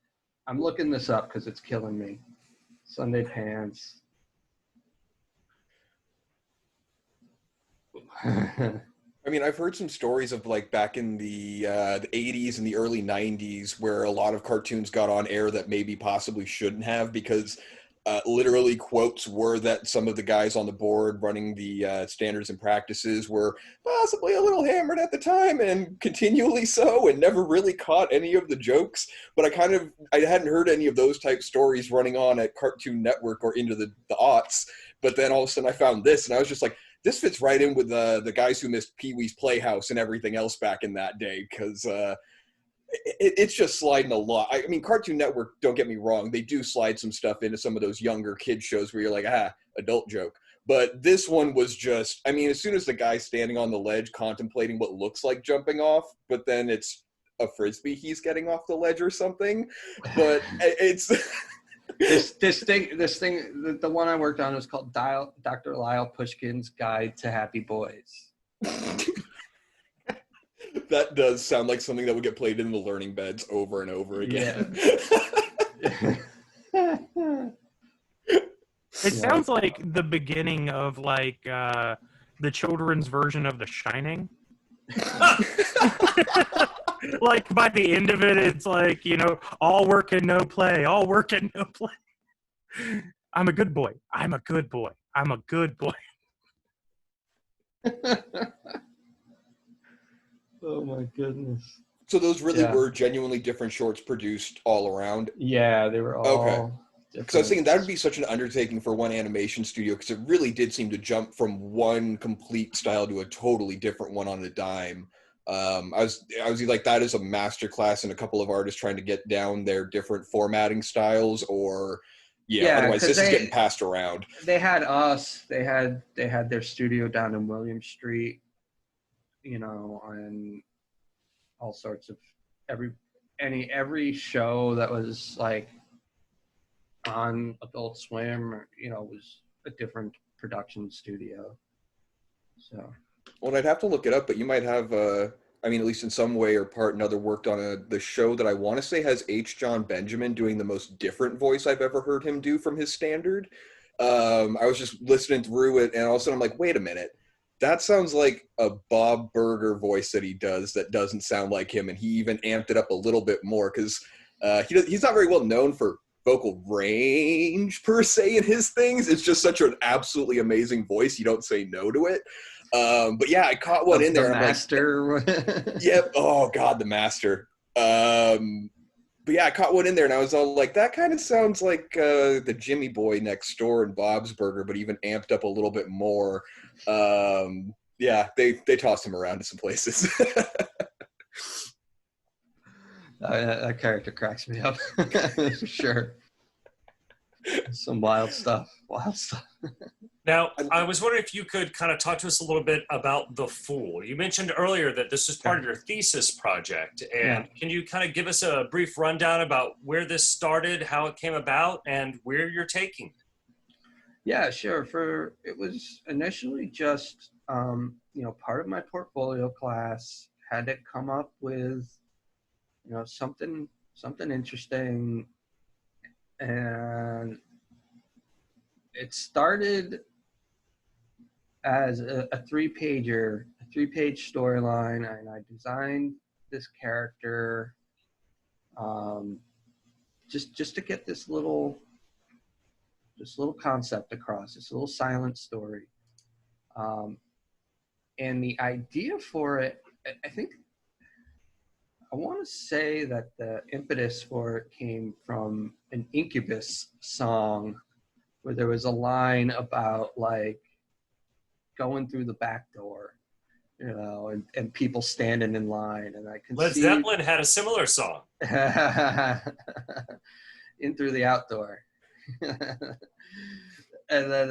[SPEAKER 3] I'm looking this up because it's killing me. Sunday Pants.
[SPEAKER 4] I mean, I've heard some stories of like back in the 80s and the early 90s where a lot of cartoons got on air that maybe possibly shouldn't have because literally quotes were that some of the guys on the board running the standards and practices were possibly a little hammered at the time and continually so and never really caught any of the jokes. But I hadn't heard any of those type stories running on at Cartoon Network or into the aughts. But then all of a sudden I found this and I was just like, this fits right in with the guys who missed Pee-wee's Playhouse and everything else back in that day because it's just sliding a lot. I mean, Cartoon Network, don't get me wrong, they do slide some stuff into some of those younger kid shows where you're like, adult joke. But this one was just, I mean, as soon as the guy's standing on the ledge contemplating what looks like jumping off, but then it's a Frisbee he's getting off the ledge or something. But it's...
[SPEAKER 3] This thing, the one I worked on was called Dr. Lyle Pushkin's Guide to Happy Boys.
[SPEAKER 4] That does sound like something that would get played in the learning beds over and over again.
[SPEAKER 3] Yeah.
[SPEAKER 2] It sounds like the beginning of like the children's version of The Shining. Like by the end of it, it's like, you know, all work and no play, all work and no play. I'm a good boy. I'm a good boy. I'm a good boy.
[SPEAKER 3] Oh my goodness.
[SPEAKER 4] So those really were genuinely different shorts produced all around?
[SPEAKER 3] Yeah, they were all different.
[SPEAKER 4] Because I was thinking that would be such an undertaking for one animation studio because it really did seem to jump from one complete style to a totally different one on a dime. I was like, that is a masterclass in a couple of artists trying to get down their different formatting styles or otherwise this is getting passed around.
[SPEAKER 3] They had us, they had their studio down in William Street, you know, and all sorts of every show that was like on Adult Swim or, you know, was a different production studio. So
[SPEAKER 4] well, I'd have to look it up, but you might have I mean, at least in some way or part another, worked on the show that I want to say has H. John Benjamin doing the most different voice I've ever heard him do from his standard. I was just listening through it, and all of a sudden I'm like, wait a minute. That sounds like a Bob Burger voice that he does that doesn't sound like him, and he even amped it up a little bit more because he's not very well known for vocal range per se in his things. It's just such an absolutely amazing voice. You don't say no to it. But yeah, I caught one in there.
[SPEAKER 3] The master.
[SPEAKER 4] Like, yep. Oh God, the master. But yeah, I caught one in there, and I was all like, that kind of sounds like the Jimmy Boy next door in Bob's Burger, but even amped up a little bit more. Yeah, they tossed him around to some places.
[SPEAKER 3] That character cracks me up for sure. Some wild stuff.
[SPEAKER 1] Now, I was wondering if you could kind of talk to us a little bit about The Fool. You mentioned earlier that this is part of your thesis project, and can you kind of give us a brief rundown about where this started, how it came about, and where you're taking it?
[SPEAKER 3] Yeah, sure. It was initially just part of my portfolio class. Had to come up with something interesting, and it started as a three-page storyline, and I designed this character just to get this little concept across, this little silent story. And the idea for it, I want to say that the impetus for it came from an Incubus song where there was a line about like going through the back door, and people standing in line, and I can
[SPEAKER 1] Led Zeppelin had a similar song.
[SPEAKER 3] In through the outdoor. And then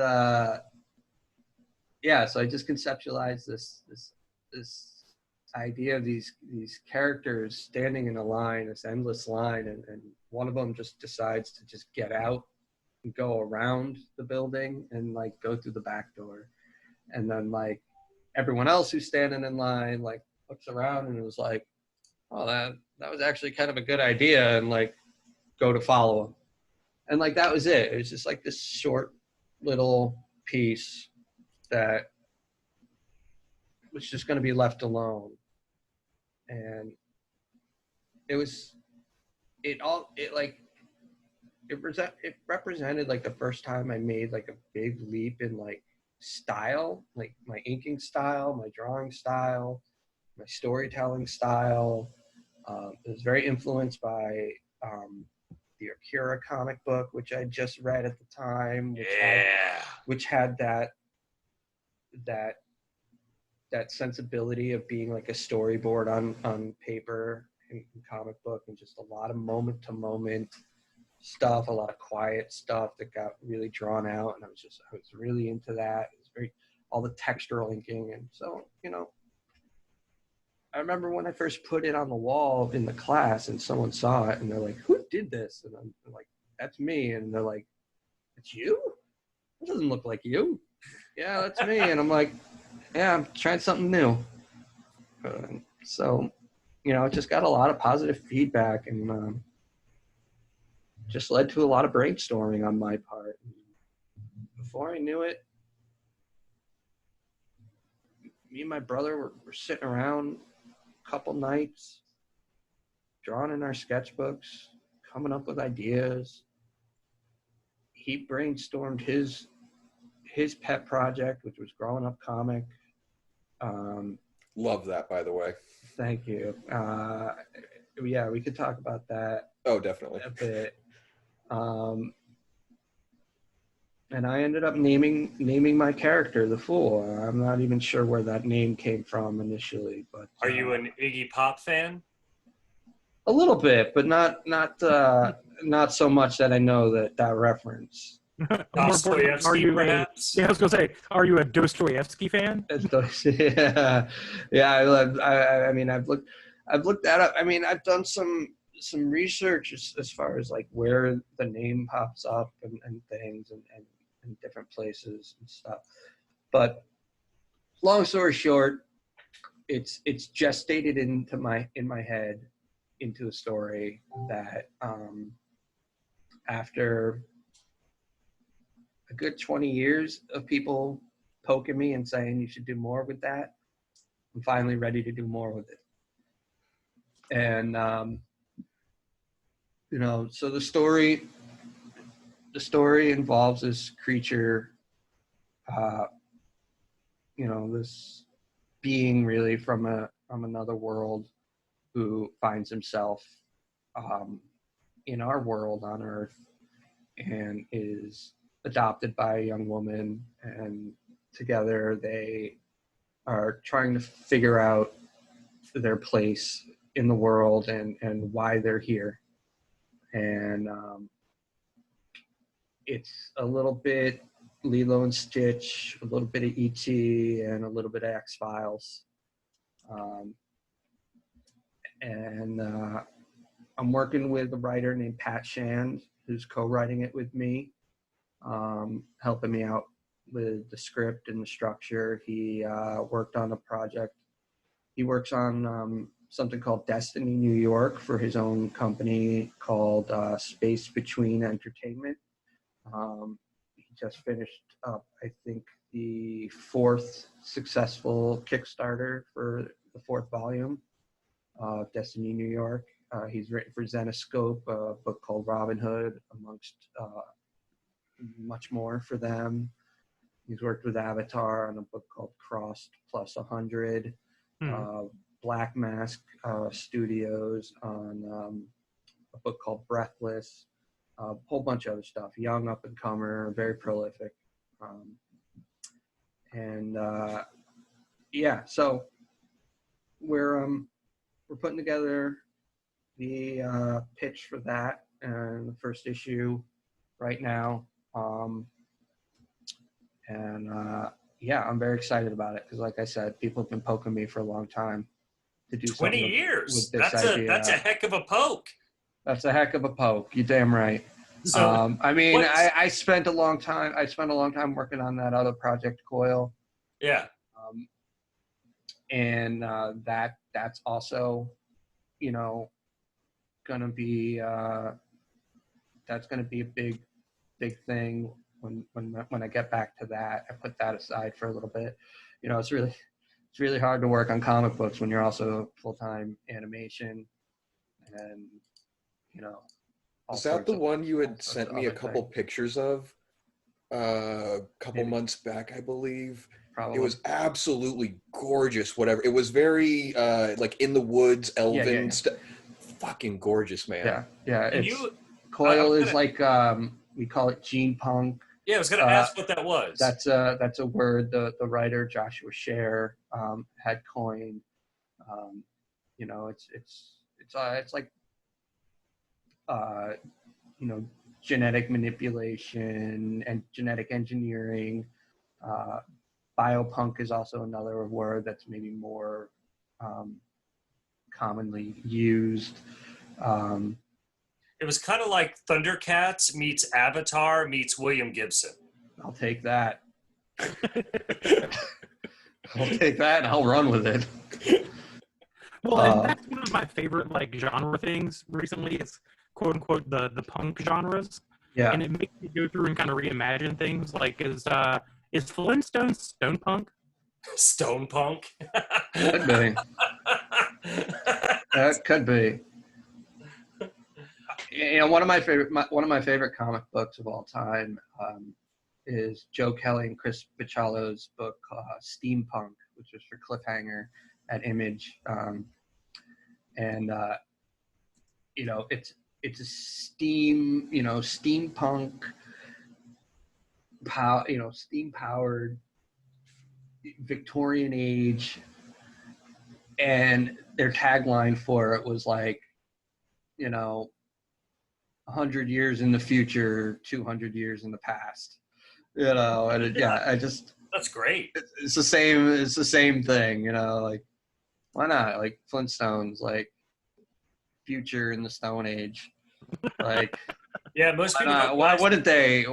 [SPEAKER 3] so I just conceptualized this idea of these characters standing in a line, this endless line, and one of them just decides to just get out and go around the building and like go through the back door, and then like everyone else who's standing in line like looks around and was like, oh, that was actually kind of a good idea, and like go to follow him. And like that was it. It was just like this short little piece that was just going to be left alone. And it represented like the first time I made like a big leap in like style, like my inking style, my drawing style, my storytelling style. It was very influenced by the Akira comic book, which I just read at the time, which had that sensibility of being like a storyboard on paper in comic book, and just a lot of moment to moment stuff, a lot of quiet stuff that got really drawn out, and I was really into that. It was all the textural inking, and so I remember when I first put it on the wall in the class, and someone saw it, and they're like, "Who did this?" And I'm like, "That's me." And they're like, "It's you? It doesn't look like you." "Yeah, that's me." And I'm like, "Yeah, I'm trying something new." So, it just got a lot of positive feedback, and just led to a lot of brainstorming on my part. Before I knew it, me and my brother were sitting around a couple nights, drawing in our sketchbooks, coming up with ideas. He brainstormed his pet project, which was Growing Up Comic.
[SPEAKER 4] Love that, by the way.
[SPEAKER 3] Thank you. Yeah, we could talk about that.
[SPEAKER 4] Oh, definitely.
[SPEAKER 3] A bit. And I ended up naming my character The Fool. I'm not even sure where that name came from initially, but
[SPEAKER 1] Are you an Iggy Pop fan?
[SPEAKER 3] a little bit, but not so much that I know that reference.
[SPEAKER 1] Dostoevsky,
[SPEAKER 2] are you
[SPEAKER 1] perhaps?
[SPEAKER 2] I was gonna say, are you a Dostoevsky fan?
[SPEAKER 3] Yeah. I mean, I've looked that up. I mean, I've done some research as far as like where the name pops up and things and different places and stuff. But long story short, it's gestated in my head into a story that after a good 20 years of people poking me and saying you should do more with that, I'm finally ready to do more with it. And so the story involves this creature, this being really from another world who finds himself in our world on Earth and is adopted by a young woman, and together they are trying to figure out their place in the world and why they're here. And it's a little bit Lilo and Stitch, a little bit of E.T., and a little bit of X-Files. And I'm working with a writer named Pat Shand, who's co-writing it with me, helping me out with the script and the structure. He worked on a project. He works on something called Destiny New York for his own company called Space Between Entertainment. He just finished up, I think, the 4th successful Kickstarter for the 4th volume of Destiny New York. He's written for Zenoscope, a book called Robin Hood, amongst much more for them. He's worked with Avatar on a book called Crossed Plus 100. Black Mask Studios on a book called Breathless. A whole bunch of other stuff. Young up and comer, very prolific. So we're putting together the pitch for that and the first issue right now. I'm very excited about it because, like I said, people have been poking me for a long time to do
[SPEAKER 1] 20
[SPEAKER 3] something
[SPEAKER 1] years.
[SPEAKER 3] with this idea.
[SPEAKER 1] That's a heck of a poke.
[SPEAKER 3] That's a heck of a poke. You're damn right.
[SPEAKER 1] So,
[SPEAKER 3] I spent a long time working on that other project, Coil.
[SPEAKER 1] Yeah.
[SPEAKER 3] That's also, gonna be that's gonna be a big thing when I get back to that. I put that aside for a little bit. It's really hard to work on comic books when you're also full-time animation and
[SPEAKER 4] Is that the one you had sent me a couple pictures of a couple months back, I believe?
[SPEAKER 3] Probably.
[SPEAKER 4] It was absolutely gorgeous, whatever. It was very like in the woods, elven stuff. Fucking gorgeous, man.
[SPEAKER 3] Yeah. Coil is like, we call it gene punk.
[SPEAKER 1] Yeah, I was going to ask what that was.
[SPEAKER 3] That's a word the writer Joshua Scher had coined. It's like genetic manipulation and genetic engineering. Biopunk is also another word that's maybe more commonly used.
[SPEAKER 1] It was kind of like Thundercats meets Avatar meets William Gibson.
[SPEAKER 3] I'll take that. I'll take that and I'll run with it.
[SPEAKER 2] Well, and that's one of my favorite genre things recently is quote unquote the punk genres.
[SPEAKER 3] Yeah.
[SPEAKER 2] And it makes me go through and kind of reimagine things is Flintstone stone punk?
[SPEAKER 1] Stone punk?
[SPEAKER 3] Could be. That could be. One of my favorite comic books of all time is Joe Kelly and Chris Bachalo's book Steampunk, which was for Cliffhanger at Image. It's a steampunk, steam powered Victorian age, and their tagline for it was 100 years in the future, 200 years in the past.
[SPEAKER 1] That's great.
[SPEAKER 3] It's the same thing, why not? Like Flintstones, future in the Stone Age.
[SPEAKER 1] Yeah, most people
[SPEAKER 3] why wouldn't they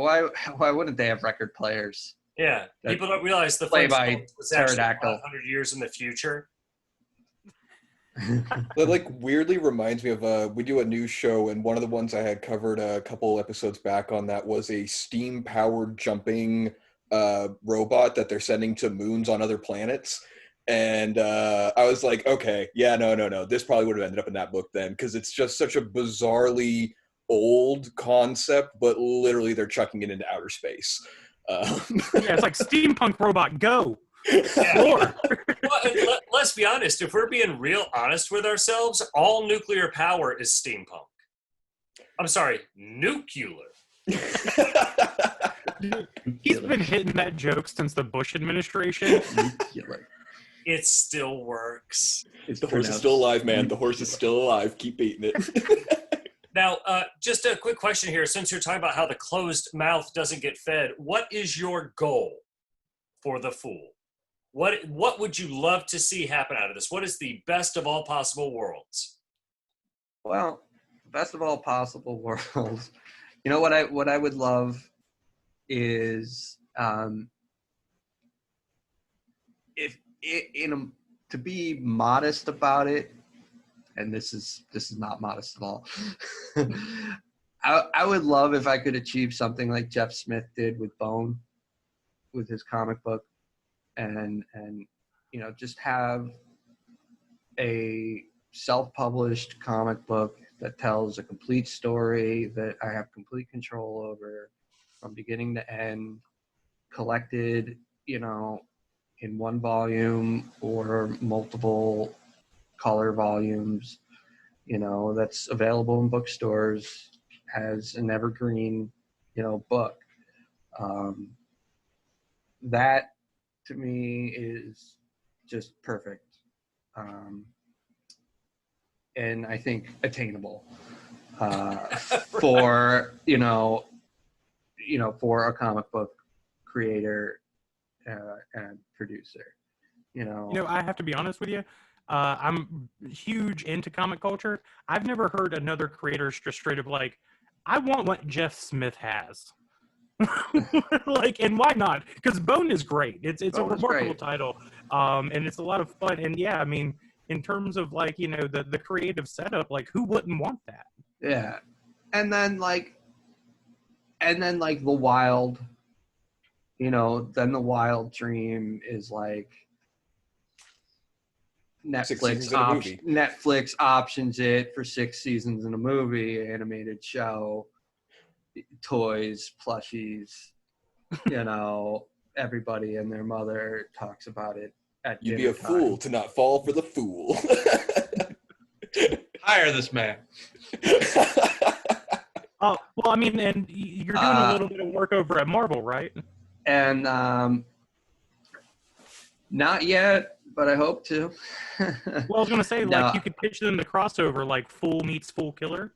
[SPEAKER 3] have record players?
[SPEAKER 1] Yeah, people don't realize the
[SPEAKER 3] play
[SPEAKER 1] Flintstones
[SPEAKER 3] by
[SPEAKER 1] was actually
[SPEAKER 3] Pterodactyl.
[SPEAKER 1] 100 years in the future.
[SPEAKER 4] That like weirdly reminds me of we do a news show, and one of the ones I had covered a couple episodes back on that was a steam powered jumping robot that they're sending to moons on other planets. And I was like, okay, yeah, no, this probably would have ended up in that book then, because it's just such a bizarrely old concept, but literally they're chucking it into outer space.
[SPEAKER 2] Yeah, it's like steampunk robot, go.
[SPEAKER 1] Yeah. Well, let's be honest. If we're being real honest with ourselves, all nuclear power is steampunk. I'm sorry, nuclear.
[SPEAKER 2] He's been hitting that joke since the Bush administration.
[SPEAKER 1] It still works.
[SPEAKER 4] The horse is still alive, man. The horse is still alive. Keep eating it.
[SPEAKER 1] Now, just a quick question here. Since you're talking about how the closed mouth doesn't get fed, what is your goal for The Fool? What would you love to see happen out of this? What is the best of all possible worlds?
[SPEAKER 3] Well, best of all possible worlds. You know what I would love is if to be modest about it, and this is not modest at all. I would love if I could achieve something like Jeff Smith did with Bone, with his comic book, and just have a self-published comic book that tells a complete story that I have complete control over from beginning to end, collected, in one volume or multiple color volumes, that's available in bookstores as an evergreen, book. That to me is just perfect. And I think attainable for, for a comic book creator and producer,
[SPEAKER 2] I have to be honest with you. I'm huge into comic culture. I've never heard another creator just straight up like, I want what Jeff Smith has. Like, and why not? Because Bone is great. It's a remarkable title, and it's a lot of fun. And yeah, I mean, in terms of like the creative setup, like who wouldn't want that?
[SPEAKER 3] Yeah, and then like the wild, then the wild dream is like Netflix options it for 6 seasons in a movie, animated show, toys, plushies, everybody and their mother talks about it at
[SPEAKER 4] You'd be a fool to not fall for the fool.
[SPEAKER 3] Hire this man.
[SPEAKER 2] Oh, well, I mean, and you're doing a little bit of work over at Marvel, right?
[SPEAKER 3] And not yet, but I hope to.
[SPEAKER 2] Well, I was going to say, like, you could pitch them the crossover, like Fool meets Fool Killer.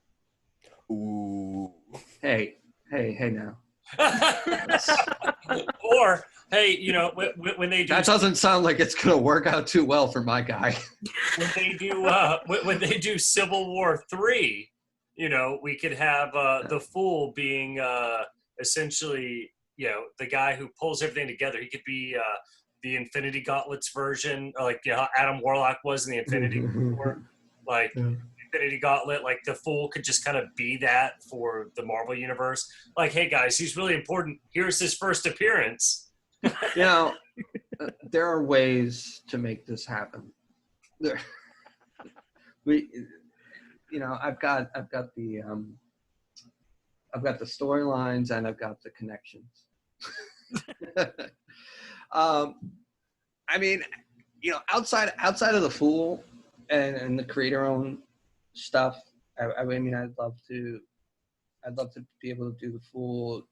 [SPEAKER 4] Ooh.
[SPEAKER 3] Hey now.
[SPEAKER 1] Or, hey, when they do...
[SPEAKER 3] That doesn't sound like it's going to work out too well for my guy.
[SPEAKER 1] When they do Civil War 3, we could have the Fool being essentially, the guy who pulls everything together. He could be the Infinity Gauntlets version, like how Adam Warlock was in the Infinity War. Like, Infinity Gauntlet, like the Fool could just kind of be that for the Marvel Universe. Like, hey guys, he's really important. Here's his first appearance.
[SPEAKER 3] There are ways to make this happen. I've got the storylines and I've got the connections. I mean, outside of the Fool and the creator-owned stuff, I mean, I'd love to be able to do the Fool,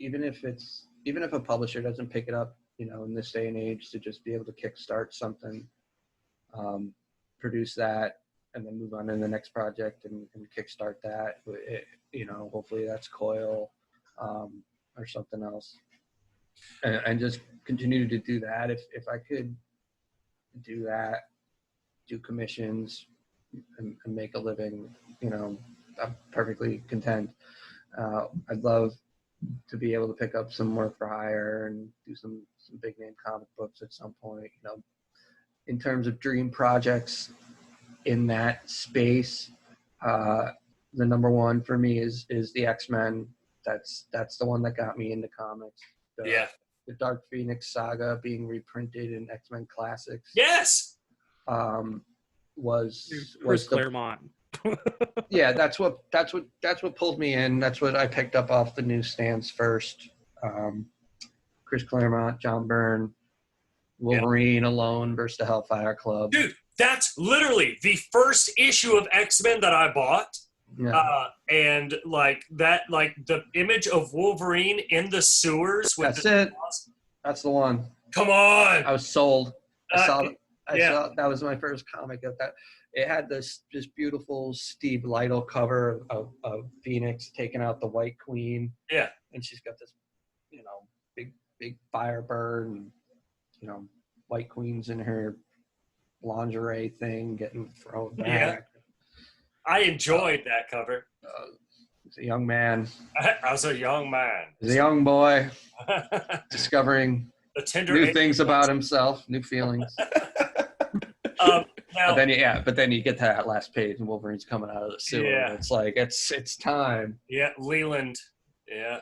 [SPEAKER 3] even if a publisher doesn't pick it up, in this day and age, to just be able to kickstart something, produce that, and then move on to the next project and kickstart that. Hopefully that's Coil or something else, and just continue to do that. If I could do that, do commissions and make a living, I'm perfectly content. I'd love to be able to pick up some work for hire and do some big name comic books at some point. In terms of dream projects, in that space, the number one for me is the X-Men. That's the one that got me into comics. The Dark Phoenix saga being reprinted in X-Men Classics.
[SPEAKER 1] Yes.
[SPEAKER 3] Was
[SPEAKER 2] Chris Claremont.
[SPEAKER 3] Yeah, that's what pulled me in. That's what I picked up off the newsstands first. Chris Claremont, John Byrne, Wolverine alone versus the Hellfire Club.
[SPEAKER 1] Dude, that's literally the first issue of X-Men that I bought.
[SPEAKER 3] Yeah.
[SPEAKER 1] And like that, like the image of Wolverine in the sewers.
[SPEAKER 3] That's it. That's the one.
[SPEAKER 1] Come on.
[SPEAKER 3] I was sold. I saw that was my first comic of that. It had this beautiful Steve Lytle cover of Phoenix taking out the White Queen.
[SPEAKER 1] Yeah.
[SPEAKER 3] And she's got this, big Firebird and, White Queen's in her lingerie thing getting thrown back.
[SPEAKER 1] Yeah. I enjoyed that cover.
[SPEAKER 3] He's a young man.
[SPEAKER 1] I was a young man.
[SPEAKER 3] He's a young boy discovering new things about himself, new feelings.
[SPEAKER 1] Now,
[SPEAKER 3] but then you get to that last page and Wolverine's coming out of the sewer.
[SPEAKER 1] Yeah.
[SPEAKER 3] And it's like it's time.
[SPEAKER 1] Yeah, Leland. Yeah.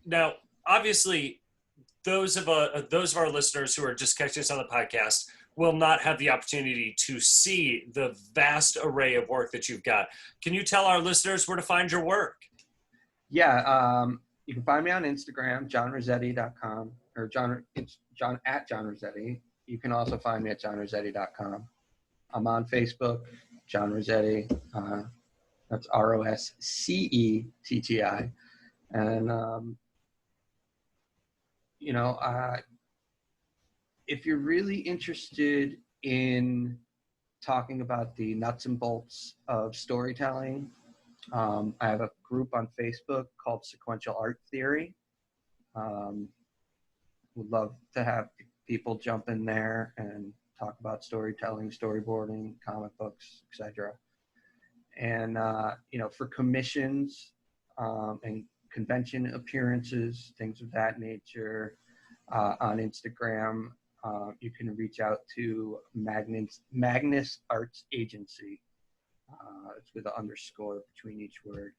[SPEAKER 1] Now, obviously, those of our listeners who are just catching us on the podcast will not have the opportunity to see the vast array of work that you've got. Can you tell our listeners where to find your work?
[SPEAKER 3] Yeah, you can find me on Instagram, johnroscetti.com, or it's John at John Roscetti. You can also find me at johnroscetti.com. I'm on Facebook, John Roscetti. That's Roscetti. And, if you're really interested in talking about the nuts and bolts of storytelling, I have a group on Facebook called Sequential Art Theory. Would love to have people jump in there and talk about storytelling, storyboarding, comic books, etc. And, for commissions and convention appearances, things of that nature, on Instagram, you can reach out to Magnus Arts Agency. It's with an underscore between each word.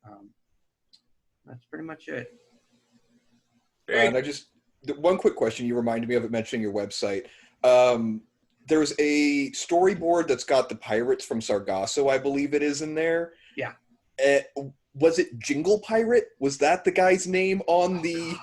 [SPEAKER 3] That's pretty much it.
[SPEAKER 4] And one quick question. You reminded me of it mentioning your website. There's a storyboard that's got the pirates from Sargasso, I believe it is, in there.
[SPEAKER 3] Yeah.
[SPEAKER 4] Was it Jingle Pirate? Was that the guy's name on the... God.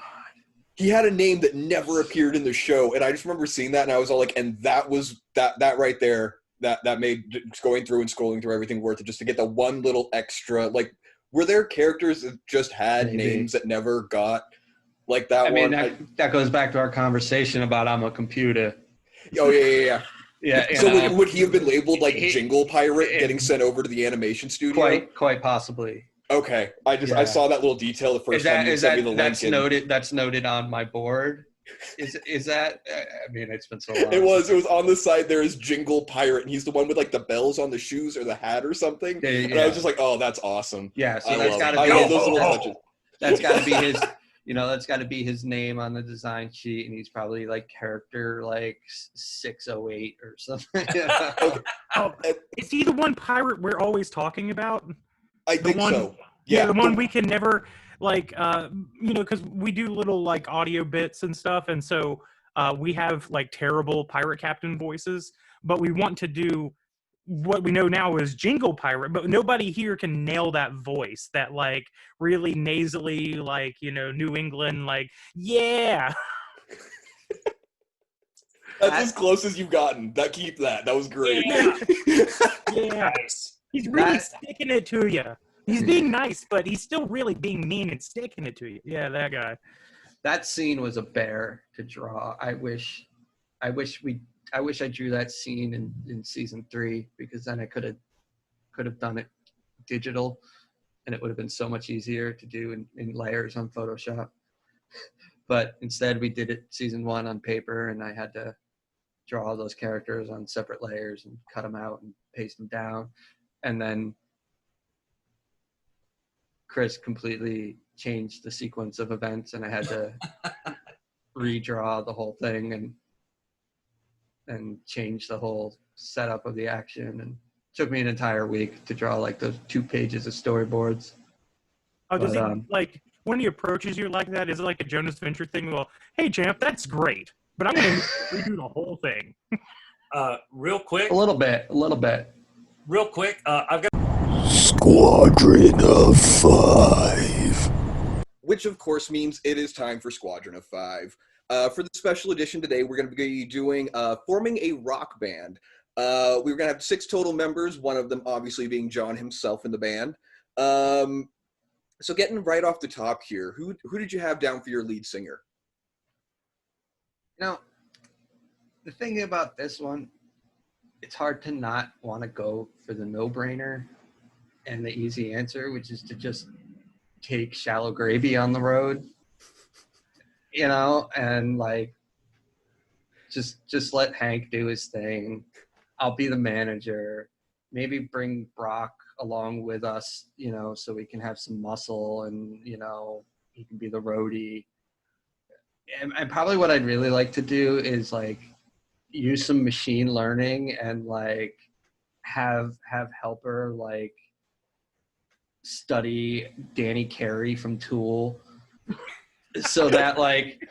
[SPEAKER 4] He had a name that never appeared in the show, and I just remember seeing that, and I was all like, and that was that right there, that made going through and scrolling through everything worth it, just to get the one little extra. Like, were there characters that just had names that never got like that one?
[SPEAKER 3] I mean, that goes back to our conversation about I'm a computer.
[SPEAKER 4] Oh, yeah.
[SPEAKER 3] Yeah.
[SPEAKER 4] So would he have been labeled like Jingle Pirate getting sent over to the animation studio?
[SPEAKER 3] Quite possibly.
[SPEAKER 4] Okay, I saw that little detail the first time you sent me the link.
[SPEAKER 3] That's noted on my board. Is that? I mean, it's been so long.
[SPEAKER 4] It was on the side. There is Jingle Pirate, and he's the one with like the bells on the shoes or the hat or something.
[SPEAKER 3] Yeah.
[SPEAKER 4] And I was just like, oh, that's awesome.
[SPEAKER 3] Yeah, so
[SPEAKER 4] that's got to
[SPEAKER 3] be his. That's got to be his name on the design sheet, and he's probably like character like 608 or something.
[SPEAKER 2] Is he the one pirate we're always talking about?
[SPEAKER 4] I think so.
[SPEAKER 2] Yeah, the one we can never because we do little like audio bits and stuff, and so we have like terrible pirate captain voices, but we want to do what we know now is Jingle Pirate, but nobody here can nail that voice, that like really nasally, like, New England, like, yeah.
[SPEAKER 4] That's as close as you've gotten. Keep that. That was great.
[SPEAKER 2] Yeah. Nice. He's really sticking it to you. He's being nice, but he's still really being mean and sticking it to you. Yeah, that guy.
[SPEAKER 3] That scene was a bear to draw. I wish I drew that scene in season 3, because then I could have done it digital, and it would have been so much easier to do in layers on Photoshop. But instead, we did it season 1 on paper, and I had to draw all those characters on separate layers and cut them out and paste them down. And then Chris completely changed the sequence of events, and I had to redraw the whole thing and change the whole setup of the action, and took me an entire week to draw like those 2 pages of storyboards.
[SPEAKER 2] Oh, does
[SPEAKER 3] But,
[SPEAKER 2] he, like, when he approaches you like that, is it like a Jonas Venture thing? Well, hey, champ, that's great, but I'm going to redo the whole thing.
[SPEAKER 1] Real quick.
[SPEAKER 3] a little bit.
[SPEAKER 1] Real quick. I've got.
[SPEAKER 4] Squadron of 5. Which, of course, means it is time for Squadron of 5. For the special edition today, we're going to be doing forming a rock band. We're going to have 6 total members, one of them obviously being John himself in the band. So getting right off the top here, who did you have down for your lead singer?
[SPEAKER 3] Now, the thing about this one, it's hard to not want to go for the no-brainer and the easy answer, which is to just take Shallow Gravy on the road, and like just let Hank do his thing. I'll be the manager. Maybe bring Brock along with us, so we can have some muscle, and he can be the roadie. And probably what I'd really like to do is like use some machine learning and like have Helper like study Danny Carey from Tool, so that like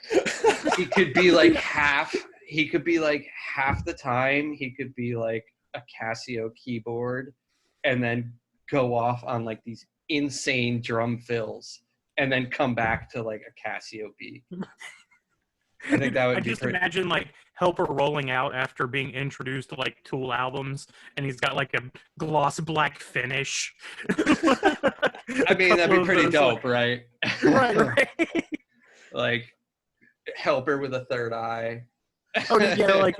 [SPEAKER 3] he could be like half the time he could be like a Casio keyboard, and then go off on like these insane drum fills, and then come back to like a Casio beat. I think that would
[SPEAKER 2] I
[SPEAKER 3] be
[SPEAKER 2] just
[SPEAKER 3] pretty.
[SPEAKER 2] imagine like Helper rolling out after being introduced to like Tool albums, and he's got like a gloss black finish.
[SPEAKER 3] I mean, that'd be pretty dope, right?
[SPEAKER 2] Right.
[SPEAKER 3] Like Helper with a third eye.
[SPEAKER 2] Oh yeah, like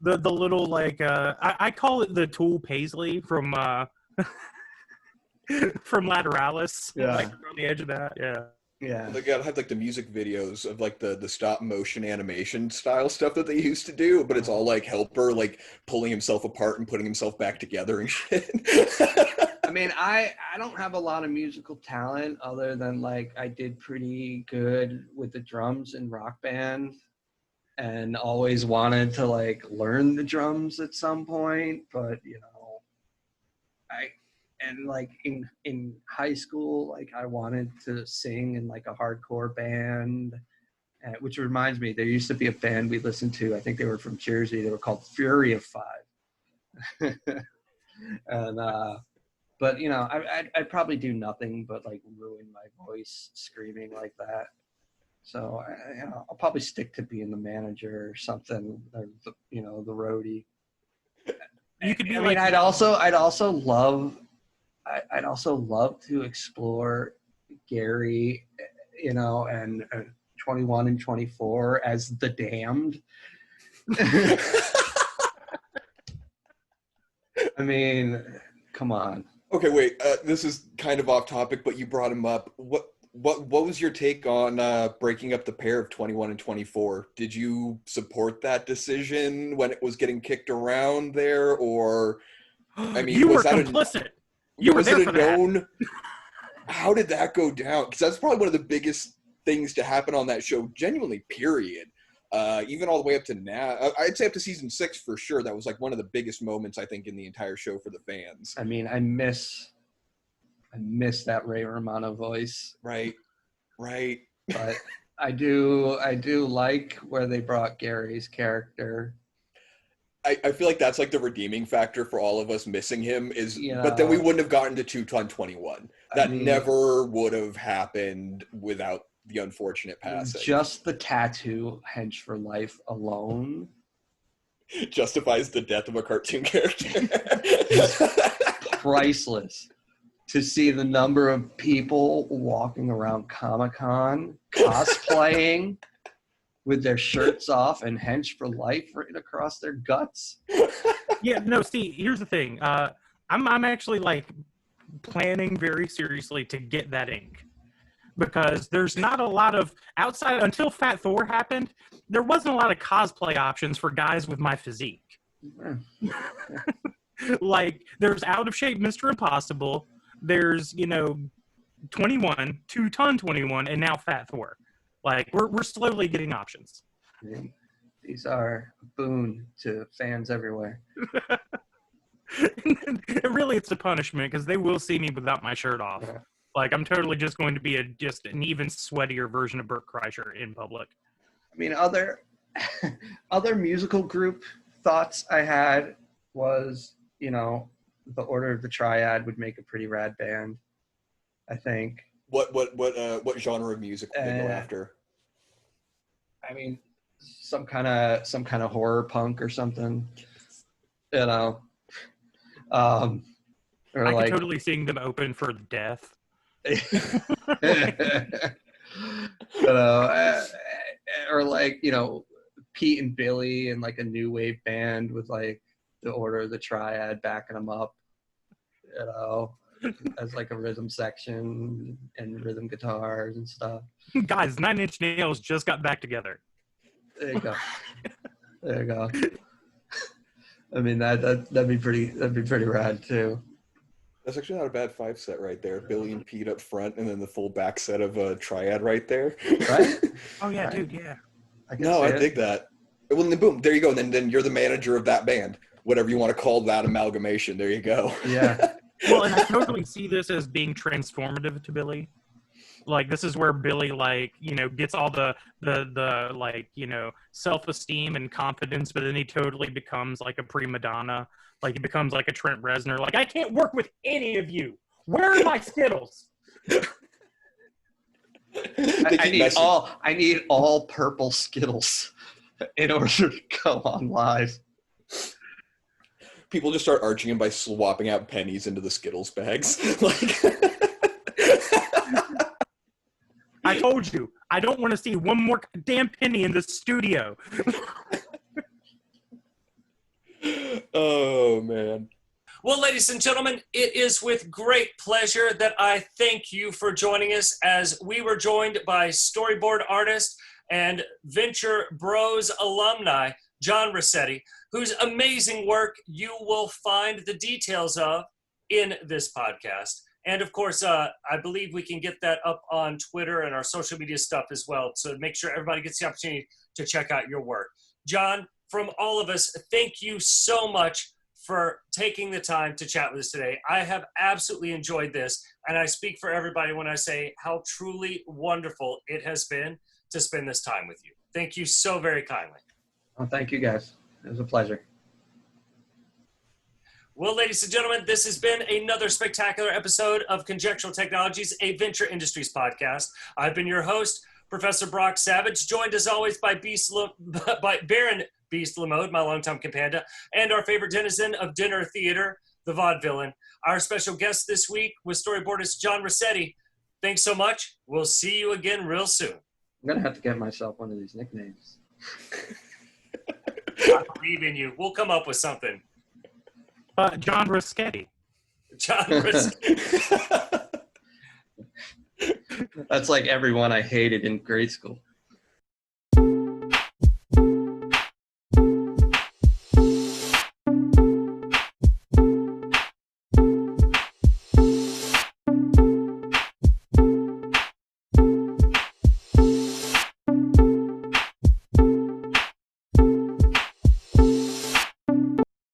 [SPEAKER 2] the little like I call it the Tool Paisley from from Lateralis.
[SPEAKER 3] Yeah.
[SPEAKER 2] Like on the edge of that. Yeah.
[SPEAKER 3] Yeah.
[SPEAKER 4] They gotta have like the music videos of like the stop motion animation style stuff that they used to do, but it's all like Helper like pulling himself apart and putting himself back together and shit.
[SPEAKER 3] I mean, I don't have a lot of musical talent other than like I did pretty good with the drums in Rock Band, and always wanted to like learn the drums at some point, but like in high school, like I wanted to sing in like a hardcore band, which reminds me, there used to be a band we listened to. I think they were from Jersey. They were called Fury of Five. And but I'd probably do nothing but like ruin my voice screaming like that. So I'll probably stick to being the manager or something, or the roadie.
[SPEAKER 2] You could be
[SPEAKER 3] I
[SPEAKER 2] like.
[SPEAKER 3] mean, I'd also love to explore Gary, and 21 and 24 as the Damned. I mean, come on.
[SPEAKER 4] Okay, wait. This is kind of off topic, but you brought him up. What was your take on breaking up the pair of 21 and 24? Did you support that decision when it was getting kicked around there, or I mean,
[SPEAKER 2] you were
[SPEAKER 4] was that
[SPEAKER 2] complicit. You were
[SPEAKER 4] was
[SPEAKER 2] there
[SPEAKER 4] it
[SPEAKER 2] for
[SPEAKER 4] a
[SPEAKER 2] that.
[SPEAKER 4] known? How did that go down? Because that's probably one of the biggest things to happen on that show. Genuinely, period. Even all the way up to now, I'd say up to season 6 for sure. That was like one of the biggest moments I think in the entire show for the fans.
[SPEAKER 3] I mean, I miss that Ray Romano voice.
[SPEAKER 4] Right.
[SPEAKER 3] But I do like where they brought Gary's character.
[SPEAKER 4] I feel like that's like the redeeming factor for all of us missing him is,
[SPEAKER 3] Yeah.
[SPEAKER 4] But then we wouldn't have gotten to 2-21. That
[SPEAKER 3] I mean,
[SPEAKER 4] never would have happened without the unfortunate passing.
[SPEAKER 3] Just the tattoo, Hench for Life alone
[SPEAKER 4] Justifies the death of a cartoon character.
[SPEAKER 3] priceless. To see the number of people walking around Comic-Con cosplaying with their shirts off and Hench for Life written across their guts.
[SPEAKER 2] Yeah, no, see, here's the thing. I'm actually like planning very seriously to get that ink, because there's not a lot of outside until Fat Thor happened. There wasn't a lot of cosplay options for guys with my physique. Like there's Out of Shape Mr. Impossible. There's 21, 2-ton 21, and now Fat Thor. Like we're slowly getting options.
[SPEAKER 3] These are a boon to fans everywhere.
[SPEAKER 2] And really, it's a punishment because they will see me without my shirt off.
[SPEAKER 3] Yeah.
[SPEAKER 2] Like, I'm totally just going to be just an even sweatier version of Bert Kreischer in public.
[SPEAKER 3] I mean, other musical group thoughts I had was, the Order of the Triad would make a pretty rad band, I think.
[SPEAKER 4] What genre of music would they go after?
[SPEAKER 3] I mean, some kind of horror punk or something, Or
[SPEAKER 2] I
[SPEAKER 3] like
[SPEAKER 2] could totally seeing them open for Death.
[SPEAKER 3] Or like, Pete and Billy and like a new wave band with like the Order of the Triad backing them up, as like a rhythm section and rhythm guitars and stuff.
[SPEAKER 2] Guys, Nine Inch Nails just got back together.
[SPEAKER 3] There you go. I mean, that'd be pretty rad too.
[SPEAKER 4] That's actually not a bad 5 set right there. Billy and Pete up front, and then the full back set of a Triad right there.
[SPEAKER 3] Right?
[SPEAKER 2] Oh yeah,
[SPEAKER 3] Right.
[SPEAKER 2] Dude, yeah.
[SPEAKER 4] I dig that. Well, then boom, there you go. And then you're the manager of that band, whatever you want to call that amalgamation. There you go.
[SPEAKER 3] Yeah.
[SPEAKER 2] Well, and I totally see this as being transformative to Billy. Like, this is where Billy, like, gets all the like, self-esteem and confidence, but then he totally becomes like a prima donna. Like, he becomes like a Trent Reznor. Like, I can't work with any of you. Where are my Skittles?
[SPEAKER 3] I need all purple Skittles in order to go on live.
[SPEAKER 4] People just start arching him by swapping out pennies into the Skittles bags. Like,
[SPEAKER 2] I told you, I don't want to see one more damn penny in the studio.
[SPEAKER 4] Oh, man.
[SPEAKER 1] Well, ladies and gentlemen, it is with great pleasure that I thank you for joining us as we were joined by storyboard artist and Venture Bros alumni, John Roscetti, whose amazing work you will find the details of in this podcast. And of course, I believe we can get that up on Twitter and our social media stuff as well. So make sure everybody gets the opportunity to check out your work. John, from all of us, thank you so much for taking the time to chat with us today. I have absolutely enjoyed this. And I speak for everybody when I say how truly wonderful it has been to spend this time with you. Thank you so very kindly.
[SPEAKER 3] Well, thank you guys. It was a pleasure.
[SPEAKER 1] Well, ladies and gentlemen, this has been another spectacular episode of Conjectural Technologies, a Venture Industries podcast. I've been your host, Professor Brock Savage, joined as always by Baron Beast Lamode, my longtime companion, and our favorite denizen of dinner theater, the vaudevillain. Our special guest this week was storyboardist John Roscetti. Thanks so much. We'll see you again real soon.
[SPEAKER 3] I'm going to have to get myself one of these nicknames.
[SPEAKER 1] I believe in you. We'll come up with something.
[SPEAKER 2] John Roscetti.
[SPEAKER 1] John Roscetti.
[SPEAKER 3] That's like everyone I hated in grade school.